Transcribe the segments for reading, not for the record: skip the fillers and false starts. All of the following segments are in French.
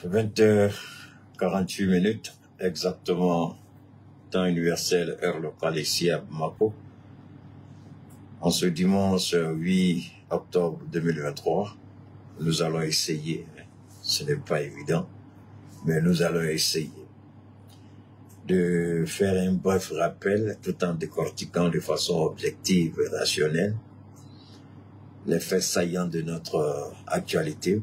20h48, exactement, temps universel, heure locale ici à Bamako. En ce dimanche 8 octobre 2023, nous allons essayer, ce n'est pas évident, mais nous allons essayer de faire un bref rappel tout en décortiquant de façon objective et rationnelle les faits saillants de notre actualité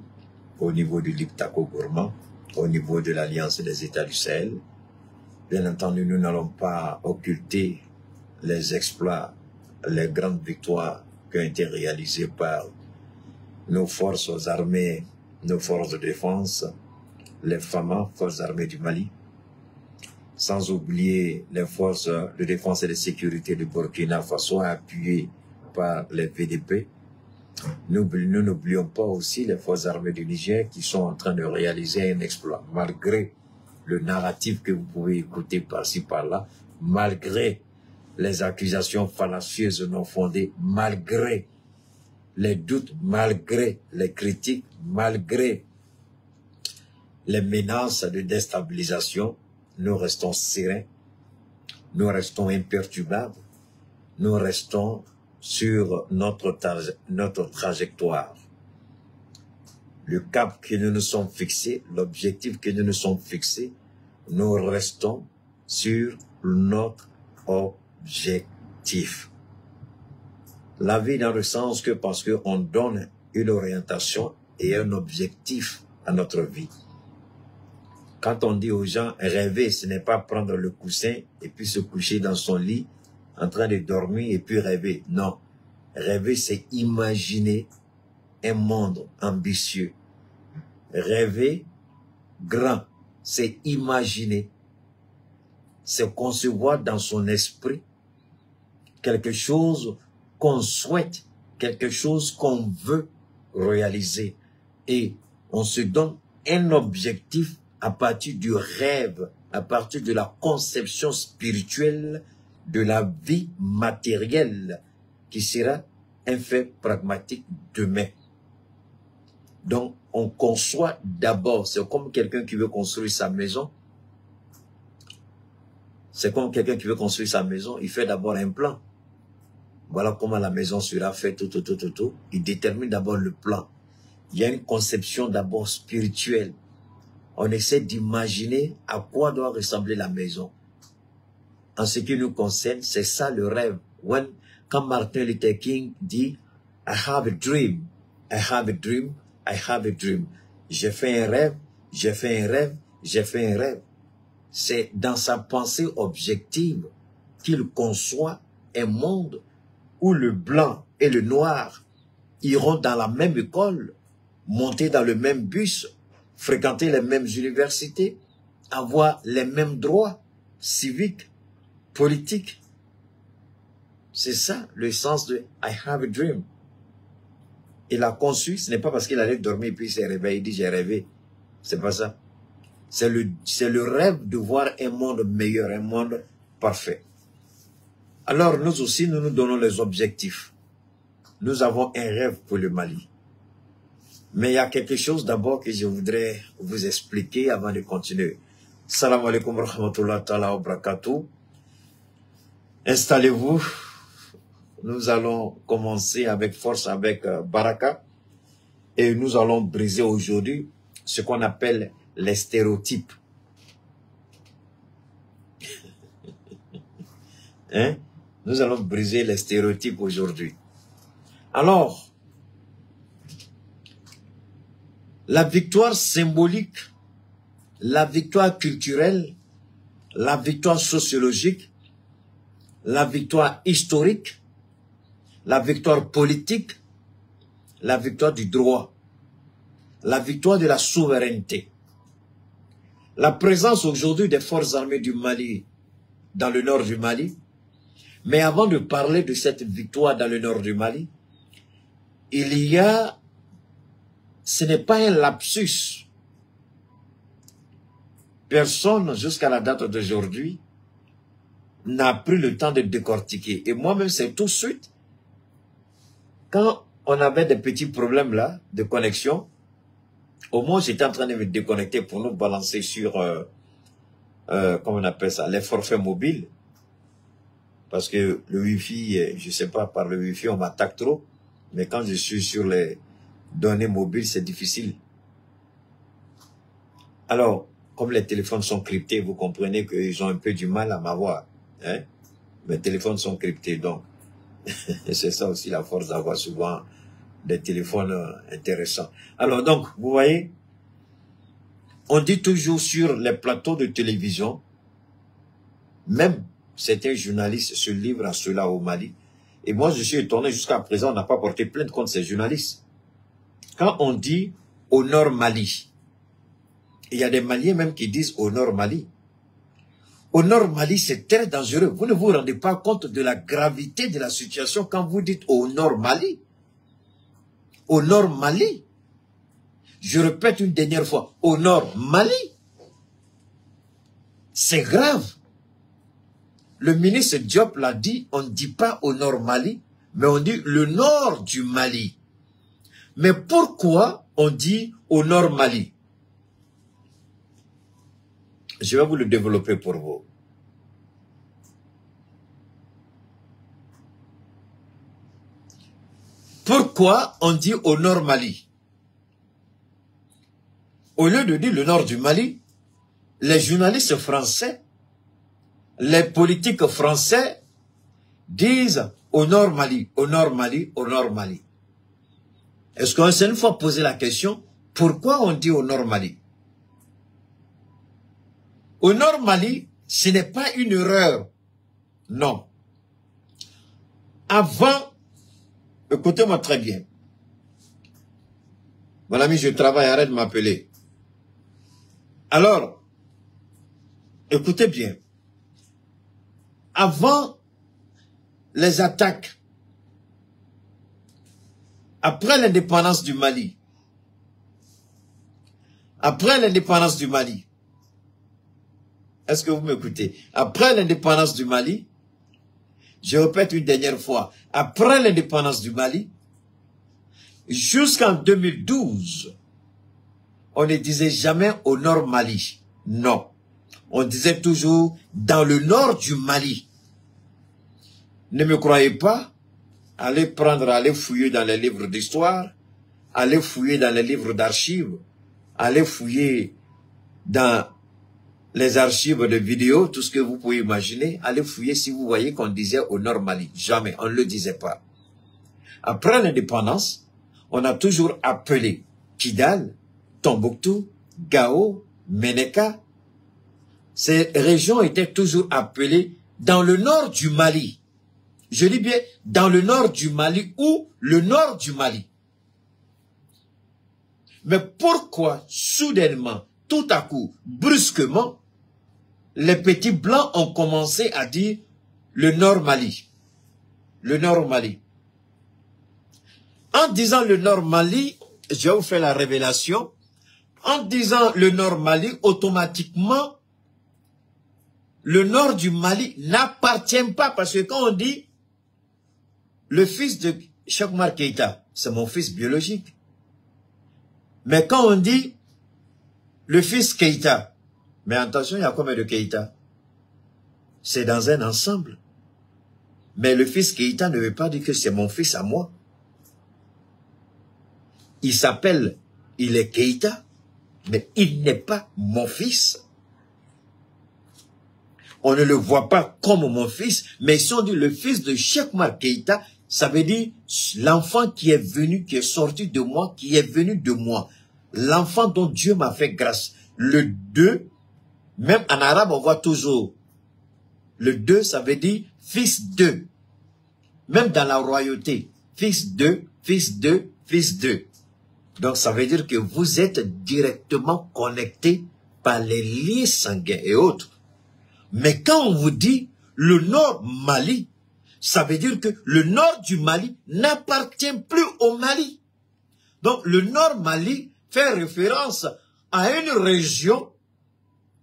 au niveau du Liptako gourmand, au niveau de l'Alliance des États du Sahel. Bien entendu, nous n'allons pas occulter les exploits, les grandes victoires qui ont été réalisées par nos forces armées, nos forces de défense, les FAMA, forces armées du Mali, sans oublier les forces de défense et de sécurité du Burkina Faso appuyées par les VDP. Nous n'oublions pas aussi les forces armées du Niger qui sont en train de réaliser un exploit, malgré le narratif que vous pouvez écouter par-ci par-là, malgré les accusations fallacieuses non fondées, malgré les doutes, malgré les critiques, malgré les menaces de déstabilisation, nous restons sereins, nous restons imperturbables, nous restons sur notre trajectoire. Le cap que nous nous sommes fixés, l'objectif que nous nous sommes fixés, nous restons sur notre objectif. La vie dans le sens que parce qu'on donne une orientation et un objectif à notre vie. Quand on dit aux gens, rêver, ce n'est pas prendre le coussin et puis se coucher dans son lit en train de dormir et puis rêver. Non. Rêver, c'est imaginer un monde ambitieux. Rêver grand, c'est imaginer. C'est concevoir dans son esprit quelque chose qu'on souhaite, quelque chose qu'on veut réaliser. Et on se donne un objectif à partir du rêve, à partir de la conception spirituelle de la vie matérielle qui sera un fait pragmatique demain. Donc, on conçoit d'abord, c'est comme quelqu'un qui veut construire sa maison. C'est comme quelqu'un qui veut construire sa maison, il fait d'abord un plan. Voilà comment la maison sera faite, tout. Il détermine d'abord le plan. Il y a une conception d'abord spirituelle. On essaie d'imaginer à quoi doit ressembler la maison. En ce qui nous concerne, c'est ça le rêve. Quand Martin Luther King dit « I have a dream, I have a dream, I have a dream ». J'ai fait un rêve, j'ai fait un rêve, j'ai fait un rêve. C'est dans sa pensée objective qu'il conçoit un monde où le blanc et le noir iront dans la même école, monter dans le même bus, fréquenter les mêmes universités, avoir les mêmes droits civiques, politiques. C'est ça le sens de « I have a dream ». Il a conçu, ce n'est pas parce qu'il allait dormir puis il s'est réveillé, il dit « j'ai rêvé ». C'est pas ça. C'est le rêve de voir un monde meilleur, un monde parfait. Alors nous aussi, nous nous donnons les objectifs. Nous avons un rêve pour le Mali. Mais il y a quelque chose d'abord que je voudrais vous expliquer avant de continuer. Salam alaikum wa rahmatullahi ta'ala wa barakatuh. Installez-vous. Nous allons commencer avec force avec Baraka. Et nous allons briser aujourd'hui ce qu'on appelle les stéréotypes. Hein? Nous allons briser les stéréotypes aujourd'hui. Alors, la victoire symbolique, la victoire culturelle, la victoire sociologique, la victoire historique, la victoire politique, la victoire du droit, la victoire de la souveraineté. La présence aujourd'hui des forces armées du Mali, dans le nord du Mali. Mais avant de parler de cette victoire dans le nord du Mali, il y a, ce n'est pas un lapsus. Personne, jusqu'à la date d'aujourd'hui, n'a pris le temps de décortiquer. Et moi-même, c'est tout de suite, quand on avait des petits problèmes là, de connexion, Au moins, j'étais en train de me déconnecter pour nous balancer sur, comment on appelle ça, les forfaits mobiles. Parce que le Wi-Fi, je sais pas, par le Wi-Fi, on m'attaque trop. Mais quand je suis sur les données mobiles, c'est difficile. Alors, comme les téléphones sont cryptés, vous comprenez qu'ils ont un peu du mal à m'avoir. Hein? Mes téléphones sont cryptés, donc. C'est ça aussi la force d'avoir souvent des téléphones intéressants. Alors donc, vous voyez, on dit toujours sur les plateaux de télévision, même certains journalistes se livrent à cela au Mali. Et moi, je suis étonné, jusqu'à présent, on n'a pas porté plainte contre ces journalistes. Quand on dit au nord Mali, il y a des Maliens même qui disent au nord Mali. Au nord Mali, c'est très dangereux. Vous ne vous rendez pas compte de la gravité de la situation quand vous dites au nord Mali. Au nord Mali. Je répète une dernière fois, au nord Mali. C'est grave. Le ministre Diop l'a dit, on ne dit pas au nord Mali, mais on dit le nord du Mali. Mais pourquoi on dit au nord Mali? Je vais vous le développer pour vous. Pourquoi on dit au nord Mali? Au lieu de dire le nord du Mali, les journalistes français, les politiques français disent au nord Mali, au nord Mali, au nord Mali. Est-ce qu'on s'est une fois posé la question, pourquoi on dit au nord Mali? Au nord Mali, ce n'est pas une erreur. Non. Avant, écoutez-moi très bien. Mon ami, je travaille, arrête de m'appeler. Alors, écoutez bien. Avant les attaques, après l'indépendance du Mali, est-ce que vous m'écoutez? Après l'indépendance du Mali, je répète une dernière fois, après l'indépendance du Mali, jusqu'en 2012, on ne disait jamais au nord Mali. Non. On disait toujours dans le nord du Mali. Ne me croyez pas? Allez fouiller dans les livres d'histoire, allez fouiller dans les livres d'archives, allez fouiller dans les archives de vidéos, tout ce que vous pouvez imaginer, allez fouiller si vous voyez qu'on disait au nord Mali. Jamais, on ne le disait pas. Après l'indépendance, on a toujours appelé Kidal, Tombouctou, Gao, Meneka. Ces régions étaient toujours appelées dans le nord du Mali. Je dis bien dans le nord du Mali ou le nord du Mali. Mais pourquoi soudainement, tout à coup, brusquement, les petits blancs ont commencé à dire le nord Mali. Le nord Mali. En disant le nord Mali, je vais vous faire la révélation. En disant le nord Mali, automatiquement, le nord du Mali n'appartient pas. Parce que quand on dit le fils de Cheikh Oumar Keïta, c'est mon fils biologique. Mais quand on dit le fils Keïta, mais attention, il y a combien de Keïta? C'est dans un ensemble. Mais le fils Keïta ne veut pas dire que c'est mon fils à moi. Il s'appelle, il est Keïta, mais il n'est pas mon fils. On ne le voit pas comme mon fils, mais si on dit le fils de Cheikh Oumar Keïta, ça veut dire l'enfant qui est venu, qui est sorti de moi, qui est venu de moi. L'enfant dont Dieu m'a fait grâce. Le 2, même en arabe, on voit toujours. Le 2, ça veut dire fils de. Même dans la royauté. Fils de, fils de, fils de. Donc ça veut dire que vous êtes directement connecté par les liens sanguins et autres. Mais quand on vous dit le nord Mali, ça veut dire que le nord du Mali n'appartient plus au Mali. Donc le nord Mali fait référence à une région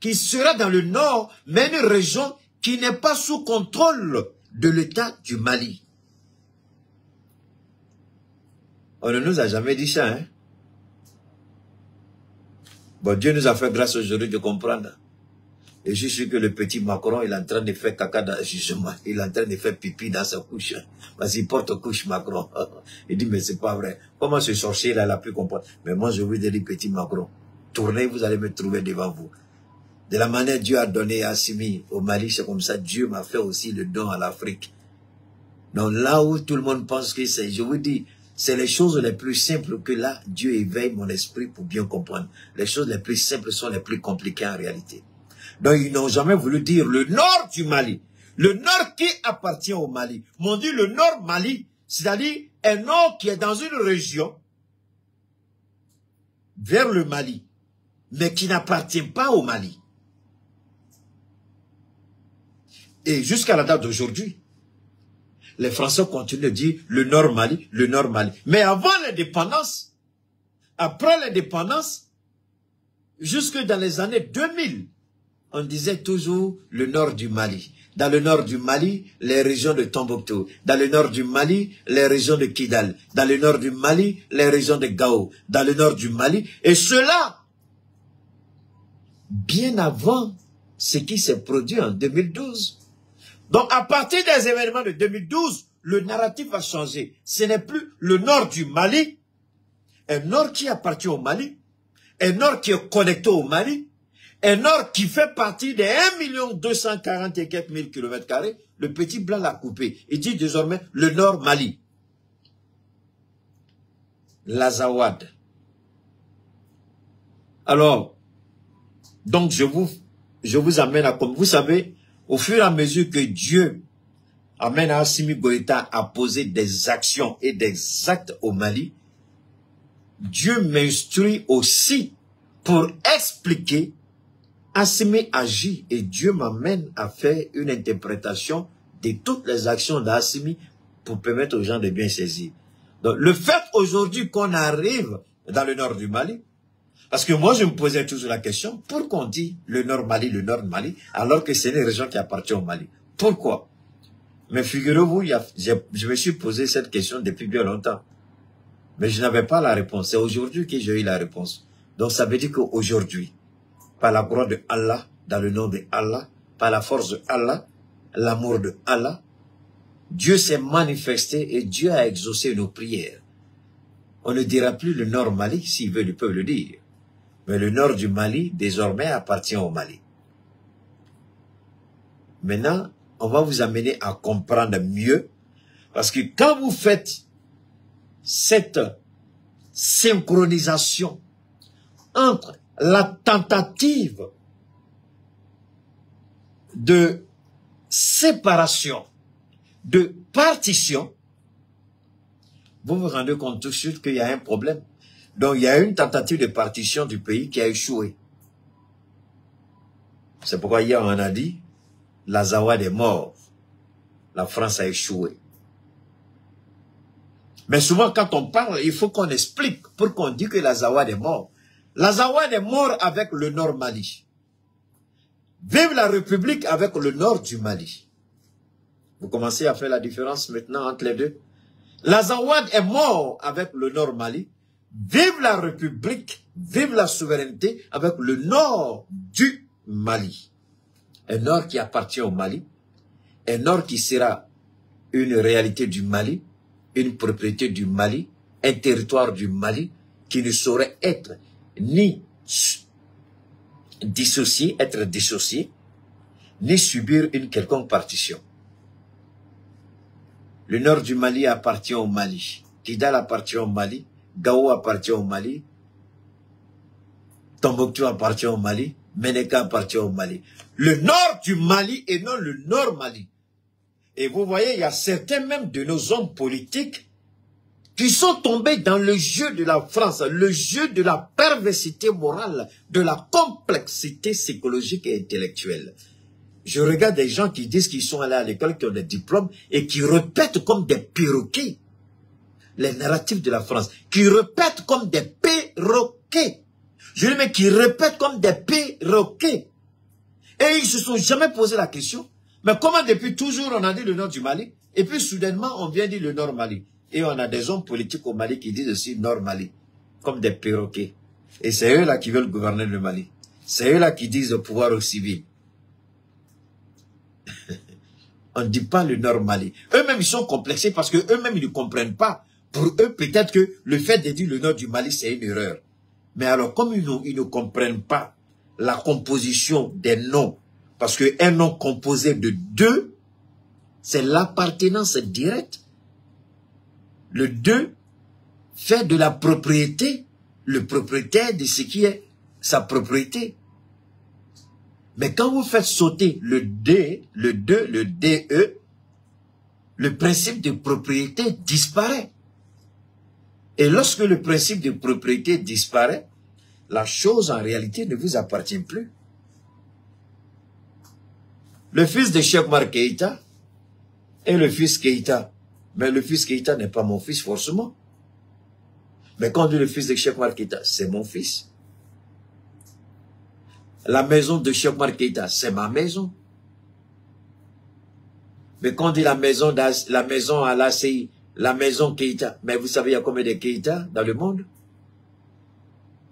qui sera dans le nord, mais une région qui n'est pas sous contrôle de l'État du Mali. On ne nous a jamais dit ça, hein? Bon, Dieu nous a fait grâce aujourd'hui de comprendre. Et je suis sûr que le petit Macron, il est en train de faire caca dans jugement. Il est en train de faire pipi dans sa couche. Parce qu'il porte couche Macron. Il dit, mais c'est pas vrai. Comment ce sorcier là, il a pu comprendre? Mais moi, je vous dis, petit Macron, tournez, vous allez me trouver devant vous. De la manière Dieu a donné à Assimi au Mali, c'est comme ça, Dieu m'a fait aussi le don à l'Afrique. Donc là où tout le monde pense que c'est, je vous dis, c'est les choses les plus simples que là, Dieu éveille mon esprit pour bien comprendre. Les choses les plus simples sont les plus compliquées en réalité. Donc ils n'ont jamais voulu dire le nord du Mali. Le nord qui appartient au Mali. M'ont dit le nord Mali, c'est-à-dire un nord qui est dans une région vers le Mali, mais qui n'appartient pas au Mali. Et jusqu'à la date d'aujourd'hui, les Français continuent de dire le nord Mali, le nord Mali. Mais avant l'indépendance, après l'indépendance, jusque dans les années 2000, on disait toujours le nord du Mali. Dans le nord du Mali, les régions de Tombouctou. Dans le nord du Mali, les régions de Kidal. Dans le nord du Mali, les régions de Gao. Dans le nord du Mali. Et cela, bien avant ce qui s'est produit en 2012. Donc, à partir des événements de 2012, le narratif a changé. Ce n'est plus le nord du Mali, un nord qui appartient au Mali, un nord qui est connecté au Mali, un nord qui fait partie des 1 240 et quelques mille kilomètres carrés. Le petit blanc l'a coupé. Il dit désormais le nord Mali. L'Azawad. Alors, donc je vous amène à, comme vous savez, au fur et à mesure que Dieu amène Assimi Goïta à poser des actions et des actes au Mali, Dieu m'instruit aussi pour expliquer Assimi agit et Dieu m'amène à faire une interprétation de toutes les actions d'Assimi pour permettre aux gens de bien saisir. Donc le fait aujourd'hui qu'on arrive dans le nord du Mali, parce que moi je me posais toujours la question, pourquoi on dit le nord Mali, alors que c'est une région qui appartient au Mali? Pourquoi? Mais figurez-vous, je me suis posé cette question depuis bien longtemps. Mais je n'avais pas la réponse. C'est aujourd'hui que j'ai eu la réponse. Donc ça veut dire qu'aujourd'hui, par la gloire de Allah, dans le nom de Allah, par la force de Allah, l'amour de Allah, Dieu s'est manifesté et Dieu a exaucé nos prières. On ne dira plus le nord Mali, s'il veut, il peut le dire. Mais le nord du Mali, désormais, appartient au Mali. Maintenant, on va vous amener à comprendre mieux, parce que quand vous faites cette synchronisation entre la tentative de séparation, de partition, vous vous rendez compte tout de suite qu'il y a un problème. Donc, il y a une tentative de partition du pays qui a échoué. C'est pourquoi hier, on a dit, l'Azawad est mort. La France a échoué. Mais souvent, quand on parle, il faut qu'on explique pourquoi on dit que l'Azawad est mort. L'Azawad est mort avec le nord Mali. Vive la République avec le nord du Mali. Vous commencez à faire la différence maintenant entre les deux. L'Azawad est mort avec le nord Mali. Vive la République, vive la souveraineté avec le nord du Mali. Un nord qui appartient au Mali. Un nord qui sera une réalité du Mali, une propriété du Mali, un territoire du Mali qui ne saurait être ni dissocié, ni subir une quelconque partition. Le nord du Mali appartient au Mali. Kidal appartient au Mali. Gao appartient au Mali. Tombouctou appartient au Mali. Meneka appartient au Mali. Le nord du Mali et non le nord Mali. Et vous voyez, il y a certains même de nos hommes politiques qui sont tombés dans le jeu de la France, le jeu de la perversité morale, de la complexité psychologique et intellectuelle. Je regarde des gens qui disent qu'ils sont allés à l'école, qui ont des diplômes et qui répètent comme des perroquets les narratifs de la France, qui répètent comme des perroquets. Je dis mais qui répètent comme des perroquets. Et ils ne se sont jamais posé la question, mais comment depuis toujours on a dit le nord du Mali, et puis soudainement on vient dire le nord Mali. Et on a des hommes politiques au Mali qui disent aussi nord Mali, comme des perroquets. Et c'est eux là qui veulent gouverner le Mali. C'est eux là qui disent le pouvoir aux civils. On ne dit pas le Nord Mali. Eux-mêmes, ils sont complexés parce que eux-mêmes, ils ne comprennent pas. Pour eux, peut-être que le fait de dire le Nord du Mali, c'est une erreur. Mais alors, comme ils ne comprennent pas la composition des noms, parce qu'un nom composé de deux, c'est l'appartenance directe. Le deux fait de la propriété, le propriétaire de ce qui est sa propriété. Mais quand vous faites sauter le D, le DE, le principe de propriété disparaît. Et lorsque le principe de propriété disparaît, la chose en réalité ne vous appartient plus. Le fils de Cheikh Oumar Keïta est le fils Keïta. Mais le fils Keïta n'est pas mon fils forcément. Mais quand on dit le fils de Cheikh Oumar Keïta, c'est mon fils. La maison de Cheikh Oumar Keïta, c'est ma maison. Mais quand on dit la maison à l'ACI, la maison Keïta, mais vous savez, il y a combien de Keïta dans le monde?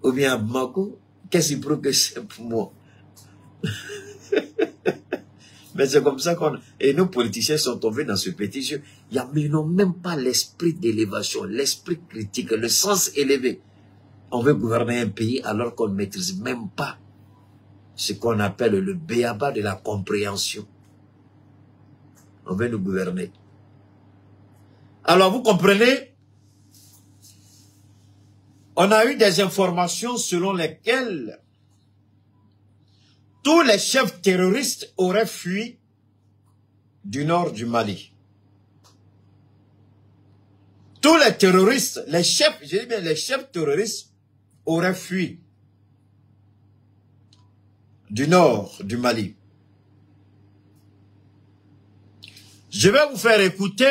Ou bien à Bamako? Qu'est-ce qui prouve que c'est pour moi? Mais c'est comme ça qu'on... Et nos politiciens sont tombés dans ce petit jeu. Ils n'ont même pas l'esprit d'élévation, l'esprit critique, le sens élevé. On veut gouverner un pays alors qu'on ne maîtrise même pas ce qu'on appelle le béaba de la compréhension. On veut nous gouverner. Alors vous comprenez, on a eu des informations selon lesquelles tous les chefs terroristes auraient fui du nord du Mali. Tous les terroristes, les chefs, je dis bien les chefs terroristes auraient fui du nord du Mali. Je vais vous faire écouter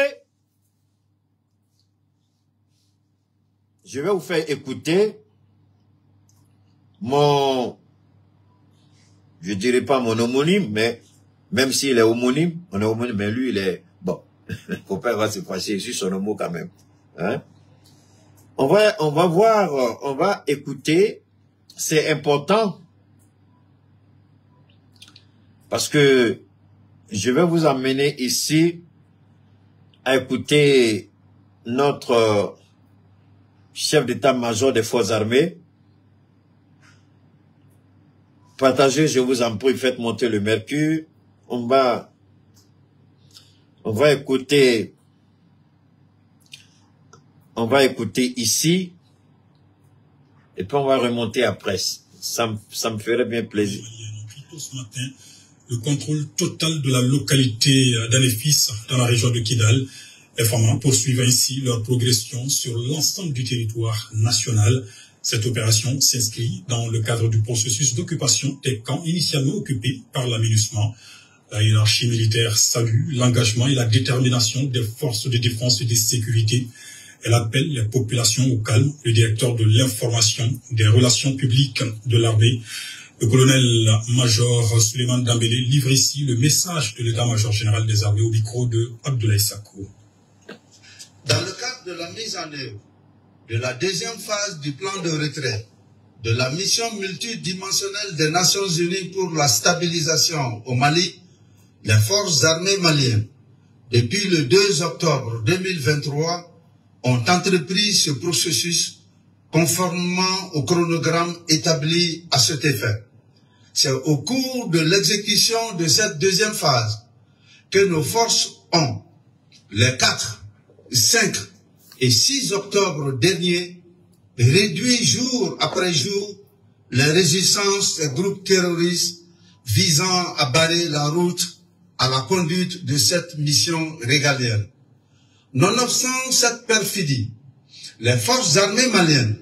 mon, je dirais pas mon homonyme, mais même s'il est homonyme, on est homonyme, mais lui il est, bon, faut pas va se fâcher, je suis son homo quand même. Hein? On va voir, on va écouter, c'est important, parce que je vais vous amener ici à écouter notre chef d'état-major des forces armées. Partagez, je vous en prie, faites monter le mercure. On va écouter ici et puis on va remonter après. Ça me ferait bien plaisir. Ce matin, le contrôle total de la localité d'Anefis dans la région de Kidal. Les femmes poursuivent ainsi leur progression sur l'ensemble du territoire national. Cette opération s'inscrit dans le cadre du processus d'occupation des camps initialement occupés par la MINUSMA. La hiérarchie militaire salue l'engagement et la détermination des forces de défense et de sécurité. Elle appelle les populations au calme. Le directeur de l'information des relations publiques de l'armée, le colonel-major Suleiman Dambélé, livre ici le message de l'état-major général des armées au micro de Abdoulaye Sakou. Dans le cadre de la mise en œuvre de la deuxième phase du plan de retrait de la mission multidimensionnelle des Nations Unies pour la stabilisation au Mali, les forces armées maliennes, depuis le 2 octobre 2023, ont entrepris ce processus conformément au chronogramme établi à cet effet. C'est au cours de l'exécution de cette deuxième phase que nos forces ont, les 4, 5 et 6 octobre dernier, réduit jour après jour les résistances des groupes terroristes visant à barrer la route à la conduite de cette mission régalienne. Nonobstant cette perfidie, les forces armées maliennes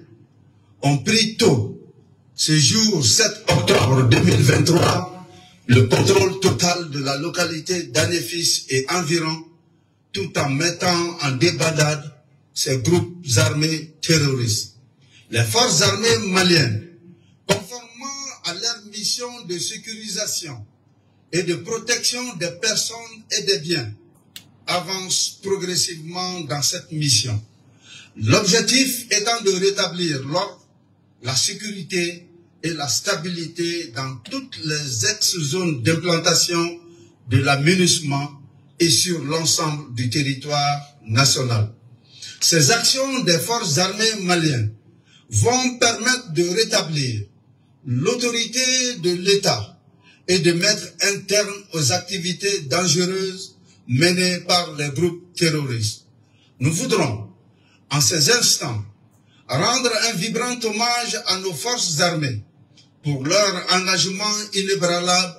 ont pris tôt, ce jour 7 octobre 2023, le contrôle total de la localité d'Anefis et environ, tout en mettant en débandade ces groupes armés terroristes. Les forces armées maliennes, conformément à leur mission de sécurisation et de protection des personnes et des biens, avancent progressivement dans cette mission. L'objectif étant de rétablir l'ordre la sécurité et la stabilité dans toutes les ex-zones d'implantation de la MINUSMA et sur l'ensemble du territoire national. Ces actions des forces armées maliennes vont permettre de rétablir l'autorité de l'État et de mettre un terme aux activités dangereuses menées par les groupes terroristes. Nous voudrons, en ces instants, rendre un vibrant hommage à nos forces armées pour leur engagement inébranlable,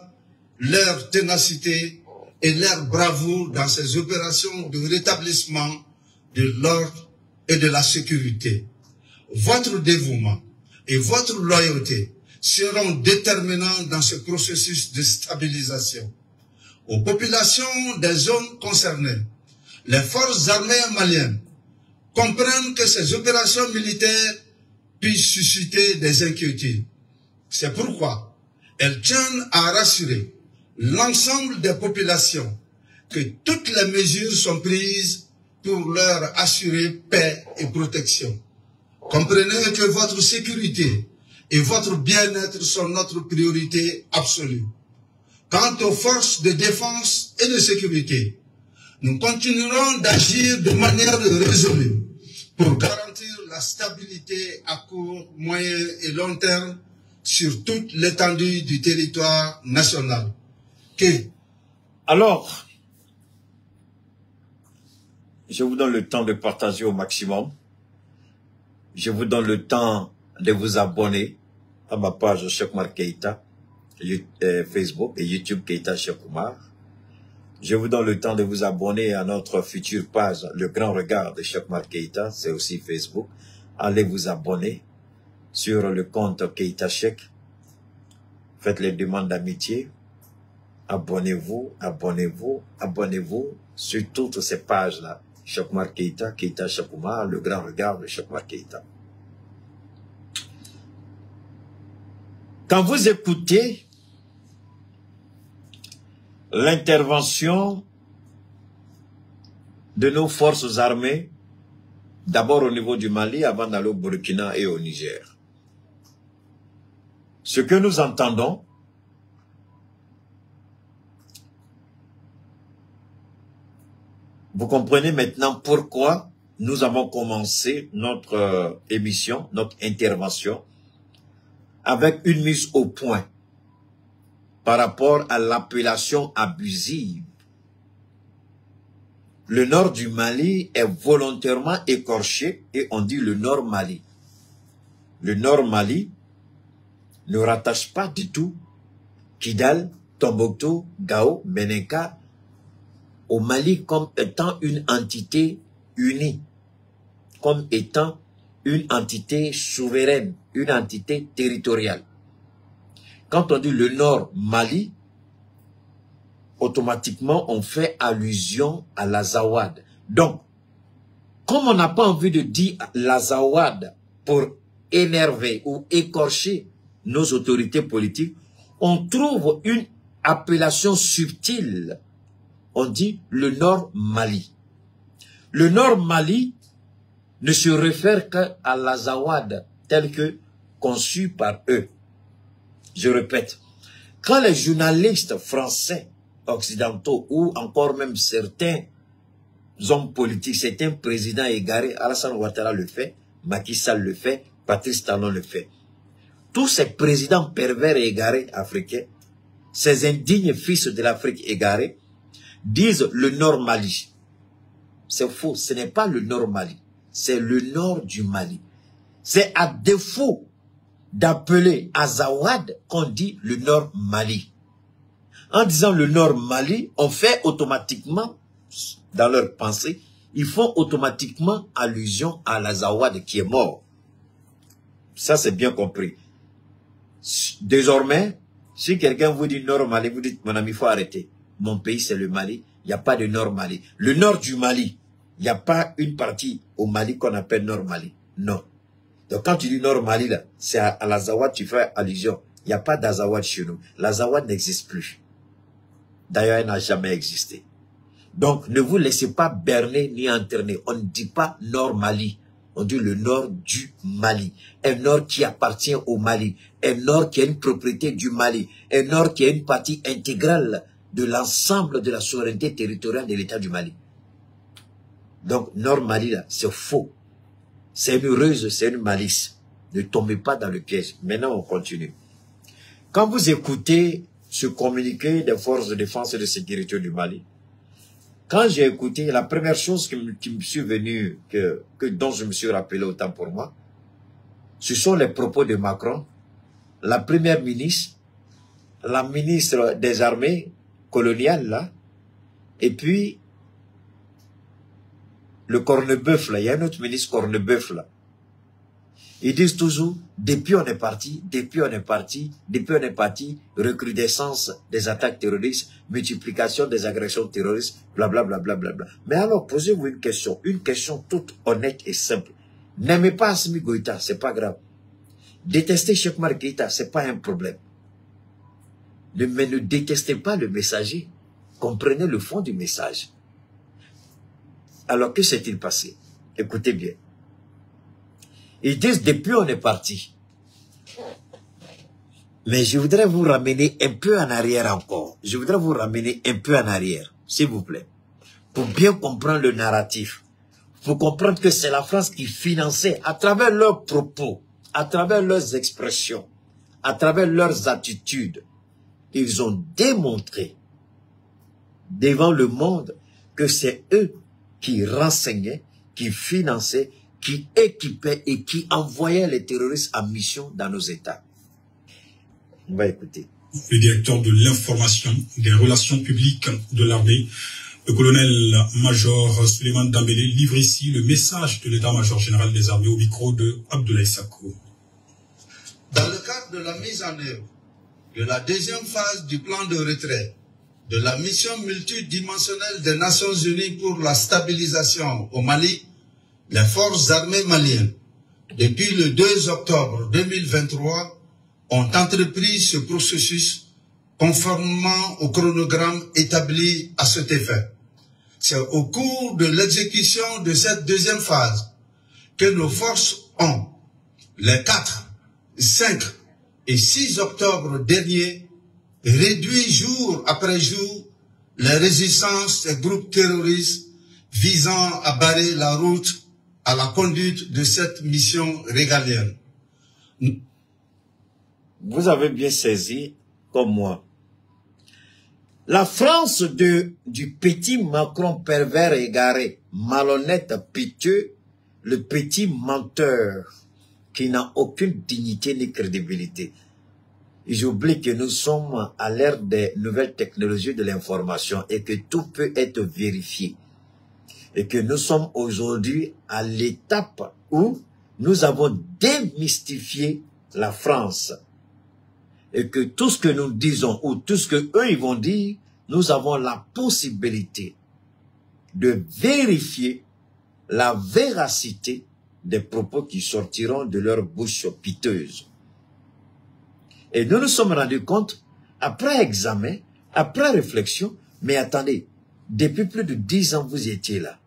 leur ténacité et leur bravoure dans ces opérations de rétablissement de l'ordre et de la sécurité. Votre dévouement et votre loyauté seront déterminants dans ce processus de stabilisation. Aux populations des zones concernées, les forces armées maliennes comprennent que ces opérations militaires puissent susciter des inquiétudes. C'est pourquoi elles tiennent à rassurer l'ensemble des populations que toutes les mesures sont prises pour leur assurer paix et protection. Comprenez que votre sécurité et votre bien-être sont notre priorité absolue. Quant aux forces de défense et de sécurité, nous continuerons d'agir de manière résolue pour garantir la stabilité à court, moyen et long terme sur toute l'étendue du territoire national. Alors, je vous donne le temps de partager au maximum. Je vous donne le temps de vous abonner à ma page Cheikh Oumar Keïta, Facebook et YouTube Keïta Cheikh Oumar. Je vous donne le temps de vous abonner à notre future page, Le Grand Regard de Cheikh Oumar Keïta, c'est aussi Facebook. Allez vous abonner sur le compte Keïta Cheikh. Faites les demandes d'amitié. Abonnez-vous, abonnez-vous, abonnez-vous sur toutes ces pages-là. Cheikh Oumar Keïta, Keïta Cheikh Oumar, Le Grand Regard de Cheikh Oumar Keïta. Quand vous écoutez l'intervention de nos forces armées, d'abord au niveau du Mali, avant d'aller au Burkina et au Niger, ce que nous entendons, vous comprenez maintenant pourquoi nous avons commencé notre émission, notre intervention, avec une mise au point par rapport à l'appellation abusive. Le nord du Mali est volontairement écorché et on dit le nord Mali. Le nord Mali ne rattache pas du tout Kidal, Tombouctou, Gao, Menenka au Mali comme étant une entité unie, comme étant une entité souveraine, une entité territoriale. Quand on dit le nord Mali, automatiquement on fait allusion à l'Azawad. Donc, comme on n'a pas envie de dire l'Azawad pour énerver ou écorcher nos autorités politiques, on trouve une appellation subtile. On dit le nord Mali. Le nord Mali ne se réfère qu'à l'Azawad tel que conçu par eux. Je répète, quand les journalistes français occidentaux ou encore même certains hommes politiques, certains présidents égarés, Alassane Ouattara le fait, Macky Sall le fait, Patrice Talon le fait. Tous ces présidents pervers et égarés africains, ces indignes fils de l'Afrique égarés, disent le nord Mali. C'est faux, ce n'est pas le nord Mali, c'est le nord du Mali. C'est à défaut d'appeler Azawad qu'on dit le nord Mali. En disant le nord Mali, on fait automatiquement, dans leur pensée, ils font automatiquement allusion à l'Azawad qui est mort. Ça c'est bien compris. Désormais, si quelqu'un vous dit nord Mali, vous dites mon ami, il faut arrêter. Mon pays c'est le Mali, il n'y a pas de nord Mali. Le nord du Mali, il n'y a pas une partie au Mali qu'on appelle nord Mali. Non. Donc quand tu dis nord Mali, là, c'est à l'Azawad, tu fais allusion. Il n'y a pas d'Azawad chez nous. L'Azawad n'existe plus. D'ailleurs, elle n'a jamais existé. Donc ne vous laissez pas berner ni entraîner. On ne dit pas nord Mali. On dit le nord du Mali. Un nord qui appartient au Mali. Un nord qui est une propriété du Mali. Un nord qui est une partie intégrale de l'ensemble de la souveraineté territoriale de l'État du Mali. Donc, Nord Mali, là, c'est faux. C'est une ruse, c'est une malice. Ne tombez pas dans le piège. Maintenant, on continue. Quand vous écoutez ce communiqué des forces de défense et de sécurité du Mali, quand j'ai écouté, la première chose qui me suis venue, dont je me suis rappelé autant pour moi, ce sont les propos de Macron, la première ministre, la ministre des armées coloniales, là, et puis le Cornebeuf, là, il y a un autre ministre Cornebeuf, là. Ils disent toujours, depuis on est parti, recrudescence des attaques terroristes, multiplication des agressions terroristes, blablabla. Bla, bla, bla, bla. Mais alors, posez-vous une question toute honnête et simple. N'aimez pas Assimi Goïta, c'est pas grave. Détestez Cheikh Oumar Keïta, c'est pas un problème. Mais ne détestez pas le messager. Comprenez le fond du message. Alors, que s'est-il passé? Écoutez bien. Ils disent, depuis on est parti. Mais je voudrais vous ramener un peu en arrière encore. Je voudrais vous ramener un peu en arrière, s'il vous plaît. Pour bien comprendre le narratif. Pour comprendre que c'est la France qui finançait, à travers leurs propos, à travers leurs expressions, à travers leurs attitudes, ils ont démontré devant le monde que c'est eux qui renseignaient, qui finançaient, qui équipaient et qui envoyaient les terroristes en mission dans nos États. On va écouter. Le directeur de l'information des relations publiques de l'armée, le colonel-major Suleiman Dambélé, livre ici le message de l'état-major général des armées au micro de Abdoulaye Sakou. Dans le cadre de la mise en œuvre de la deuxième phase du plan de retrait de la mission multidimensionnelle des Nations Unies pour la stabilisation au Mali, les forces armées maliennes, depuis le 2 octobre 2023, ont entrepris ce processus conformément au chronogramme établi à cet effet. C'est au cours de l'exécution de cette deuxième phase que nos forces ont, les 4, 5 et 6 octobre dernier, réduit jour après jour les résistances des groupes terroristes visant à barrer la route à la conduite de cette mission régalienne. Vous avez bien saisi, comme moi. La France du petit Macron pervers égaré, malhonnête, piteux, le petit menteur qui n'a aucune dignité ni crédibilité. Et j'oublie que nous sommes à l'ère des nouvelles technologies de l'information et que tout peut être vérifié. Et que nous sommes aujourd'hui à l'étape où nous avons démystifié la France. Et que tout ce que nous disons ou tout ce que eux ils vont dire, nous avons la possibilité de vérifier la véracité des propos qui sortiront de leur bouche piteuse. Et nous nous sommes rendus compte, après examen, après réflexion, mais attendez, depuis plus de 10 ans, vous étiez là.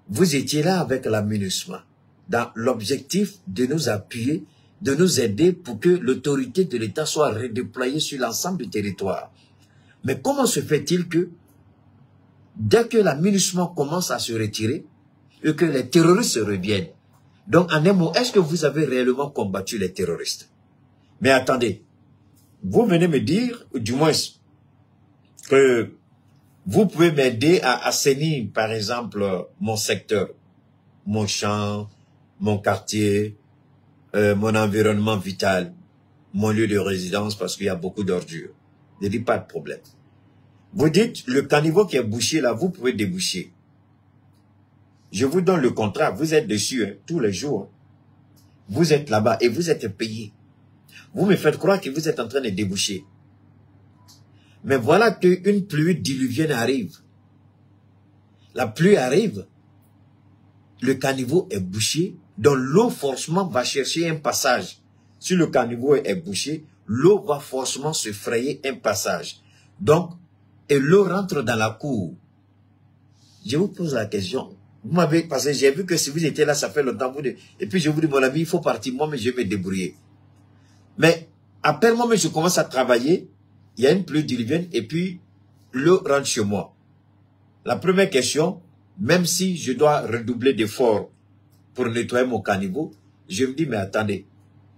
Vous étiez là avec la MINUSMA, dans l'objectif de nous appuyer, de nous aider pour que l'autorité de l'État soit redéployée sur l'ensemble du territoire. Mais comment se fait-il que, dès que la MINUSMA commence à se retirer, et que les terroristes reviennent, donc en un mot, est-ce que vous avez réellement combattu les terroristes? Mais attendez, vous venez me dire, du moins, que vous pouvez m'aider à assainir, par exemple, mon secteur, mon champ, mon quartier, mon environnement vital, mon lieu de résidence, parce qu'il y a beaucoup d'ordures. Je dis pas de problème. Vous dites, le caniveau qui est bouché là, vous pouvez déboucher. Je vous donne le contrat, vous êtes dessus hein, tous les jours. Vous êtes là-bas et vous êtes payé. Vous me faites croire que vous êtes en train de déboucher. Mais voilà qu'une pluie diluvienne arrive. La pluie arrive, le caniveau est bouché, donc l'eau forcément va chercher un passage. Si le caniveau est bouché, l'eau va forcément se frayer un passage. Donc, et l'eau rentre dans la cour. Je vous pose la question, Vous m'avez, parce que j'ai vu que si vous étiez là, ça fait longtemps. Et puis je vous dis, mon ami, il faut partir, moi, mais je vais me débrouiller. Mais après moi, je commence à travailler, il y a une pluie diluvienne, et puis l'eau rentre chez moi. La première question, même si je dois redoubler d'efforts pour nettoyer mon caniveau, je me dis, mais attendez,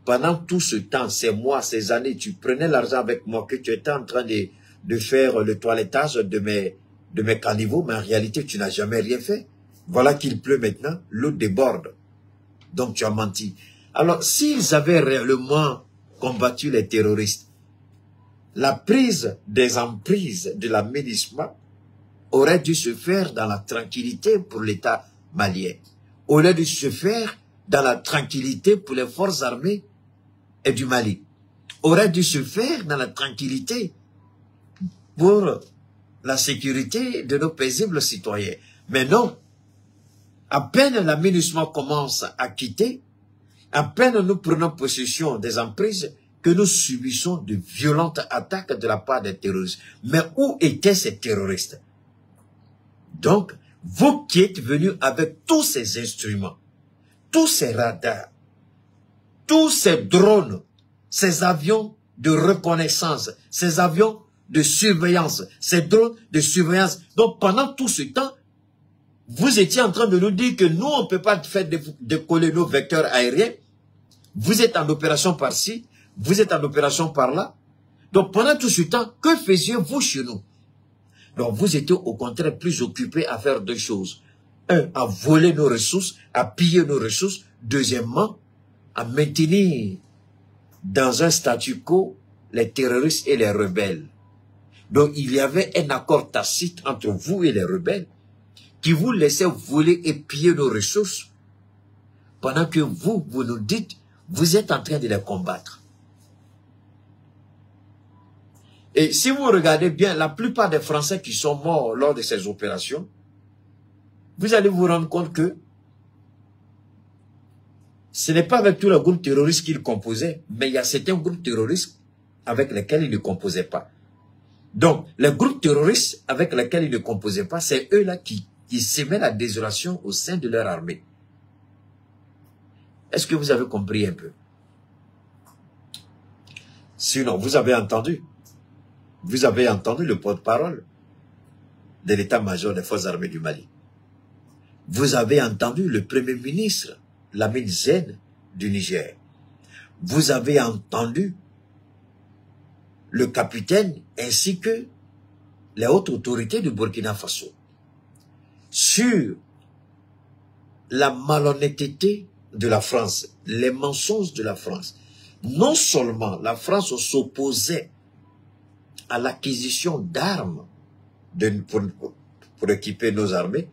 pendant tout ce temps, ces mois, ces années, tu prenais l'argent avec moi, que tu étais en train de faire le toilettage de mes caniveaux, mais en réalité, tu n'as jamais rien fait. Voilà qu'il pleut maintenant, l'eau déborde. Donc tu as menti. Alors, s'ils avaient réellement combattu les terroristes, la prise des emprises de la MINUSMA aurait dû se faire dans la tranquillité pour l'État malien. Aurait dû se faire dans la tranquillité pour les forces armées et du Mali. Aurait dû se faire dans la tranquillité pour la sécurité de nos paisibles citoyens. Mais non, à peine la MINUSMA commence à quitter, à peine nous prenons possession des emprises, que nous subissons de violentes attaques de la part des terroristes. Mais où étaient ces terroristes? Donc, vous qui êtes venus avec tous ces instruments, tous ces radars, tous ces drones, ces avions de reconnaissance, ces avions de surveillance, ces drones de surveillance. Donc, pendant tout ce temps, vous étiez en train de nous dire que nous, on ne peut pas faire décoller nos vecteurs aériens. Vous êtes en opération par-ci, vous êtes en opération par-là. Donc, pendant tout ce temps, que faisiez-vous chez nous? Donc, vous étiez au contraire plus occupés à faire deux choses. Un, à voler nos ressources, à piller nos ressources. Deuxièmement, à maintenir dans un statu quo les terroristes et les rebelles. Donc, il y avait un accord tacite entre vous et les rebelles qui vous laissait voler et piller nos ressources pendant que vous nous dites, vous êtes en train de les combattre. Et si vous regardez bien, la plupart des Français qui sont morts lors de ces opérations, vous allez vous rendre compte que ce n'est pas avec tous les groupes terroristes qu'ils composaient, mais il y a certains groupes terroristes avec lesquels ils ne composaient pas. Donc, les groupes terroristes avec lesquels ils ne composaient pas, c'est eux-là qui semaient la désolation au sein de leur armée. Est-ce que vous avez compris un peu? Sinon, vous avez entendu le porte-parole de l'état-major des forces armées du Mali. Vous avez entendu le premier ministre, Lamine Zen du Niger. Vous avez entendu le capitaine ainsi que les hautes autorités du Burkina Faso sur la malhonnêteté de la France, les mensonges de la France. Non seulement la France s'opposait à l'acquisition d'armes pour équiper nos armées,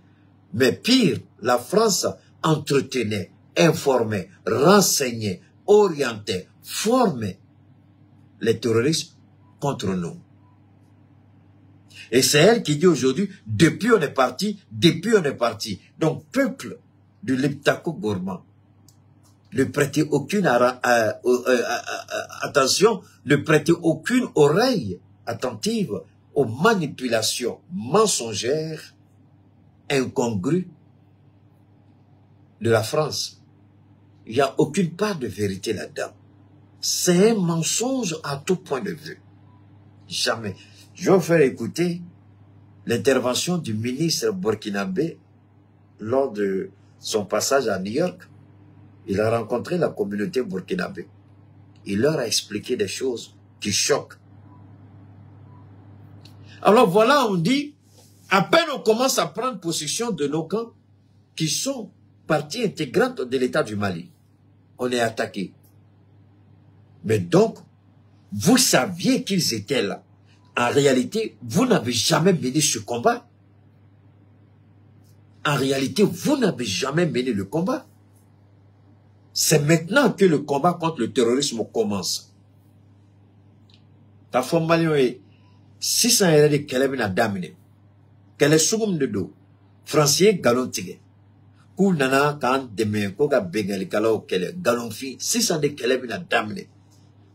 mais pire, la France entretenait, informait, renseignait, orientait, formait les terroristes contre nous. Et c'est elle qui dit aujourd'hui, depuis on est parti. Donc, peuple de l'Iptako-Gourmand, ne prêtez aucune attention, ne prêtez aucune oreille attentive aux manipulations mensongères, incongrues de la France. Il n'y a aucune part de vérité là-dedans. C'est un mensonge à tout point de vue. Jamais. Je vais vous faire écouter l'intervention du ministre burkinabé lors de son passage à New York. Il a rencontré la communauté burkinabé. Il leur a expliqué des choses qui choquent. Alors voilà, on dit, à peine on commence à prendre possession de nos camps qui sont partie intégrante de l'État du Mali. On est attaqué. Mais donc, vous saviez qu'ils étaient là. En réalité, vous n'avez jamais mené ce combat. En réalité, vous n'avez jamais mené le combat. C'est maintenant que le combat contre le terrorisme commence. Ta femme malien est 600 ans de Kelebina Damine. Quel est soum de dos? Français galon tigé. Kou nana kan deme koga bengali kalao kele galon fi 600 de Kelebina Damine.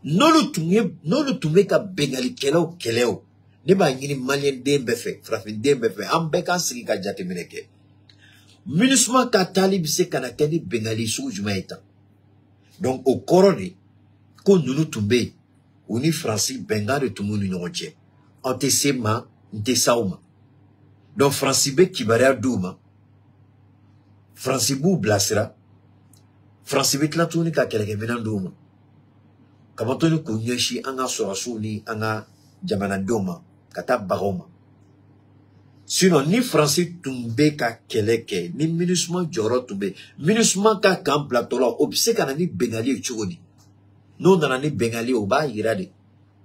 Non le tume ka bengali keleo. Ne ba yini malien dembe fe, frafin dembe fe, ambe kan sigi ka jate mineke. MINUSMA ka talib se kana keni bengali sou jumaïta. Donc au corona, quand nous tombons, on est français, bengali tout le monde nous retient. On te sema, on te sauma. Donc français be kibaria douma, français bou blasera, français be tlatuni ka keleke menan douma. Kamatoni kunyeshi anga sorasuni anga jamana doma, kata baroma. Sinon, ni français tombé ka keleke, ni MINUSMA joro tombé. MINUSMA ka kam platola, obse kana ni bengali chogoni. Non dans ni bengali oba irade.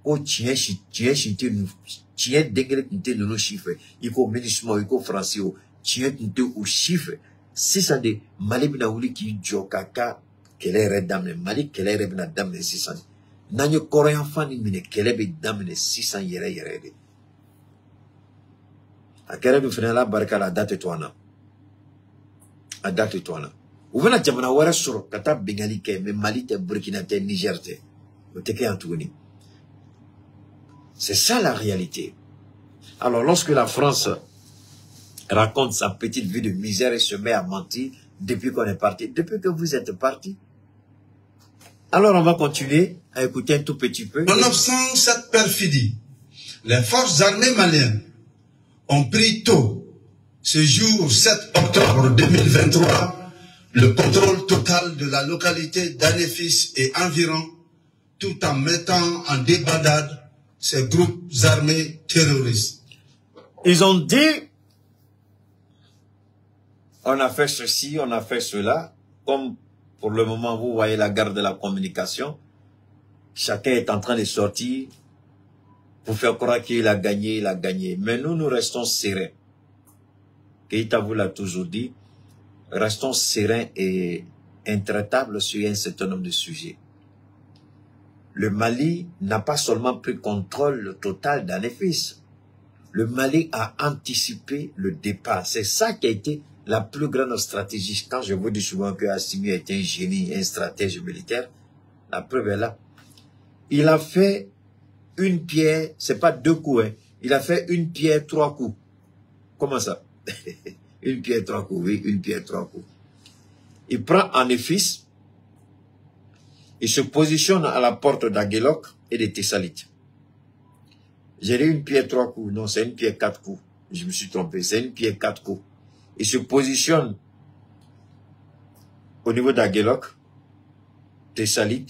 Ko tien te nou, tien dengere te nou chiffre. Iko MINUSMA, iko français o, tien te ou chiffre. Si ça de Mali bina wuli ki jo kaka kele re damne, Mali kele re bina damne 600. Nanyo korean fani mine kele be damne 600 yere de. A kere du fene la barka la date toana. A date toana. Ou vena jamana wara soro kata bengali ke me Mali te Burkina te Niger te. O te ke antouni. C'est ça la réalité. Alors lorsque la France raconte sa petite vie de misère et se met à mentir depuis qu'on est parti, depuis que vous êtes parti. Alors on va continuer à écouter un tout petit peu. Nonobstant cette perfidie, les forces armées maliennes ont pris tôt, ce jour 7 octobre 2023, le contrôle total de la localité d'Anefis et environ, tout en mettant en débandade ces groupes armés terroristes. Ils ont dit, on a fait ceci, on a fait cela, comme pour le moment vous voyez la garde de la communication, chacun est en train de sortir, pour faire croire qu'il a gagné, il a gagné. Mais nous restons sereins. Keïta vous l'a toujours dit, restons sereins et intraitables sur un certain nombre de sujets. Le Mali n'a pas seulement pris contrôle total d'Anefis. Le Mali a anticipé le départ. C'est ça qui a été la plus grande stratégie. Quand je vous dis souvent que Assimi est un génie, un stratège militaire, la preuve est là. Il a fait une pierre, c'est pas 2 coups, hein. Il a fait une pierre 3 coups. Comment ça? Une pierre 3 coups, oui, une pierre 3 coups. Il prend Anefis, il se positionne à la porte d'Aguelok et de Tessalit. J'ai dit une pierre 3 coups, non, c'est une pierre 4 coups. Je me suis trompé, c'est une pierre 4 coups. Il se positionne au niveau d'Aguelok, Tessalit,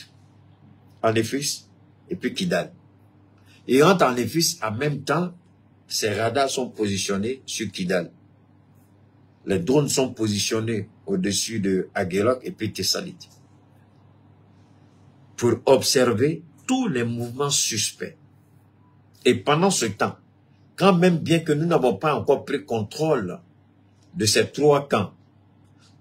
Anefis et puis Kidal. Et entre Anefis, en même temps, ces radars sont positionnés sur Kidal. Les drones sont positionnés au-dessus de Aguelok et puis Tessalit. Pour observer tous les mouvements suspects. Et pendant ce temps, quand même bien que nous n'avons pas encore pris contrôle de ces 3 camps,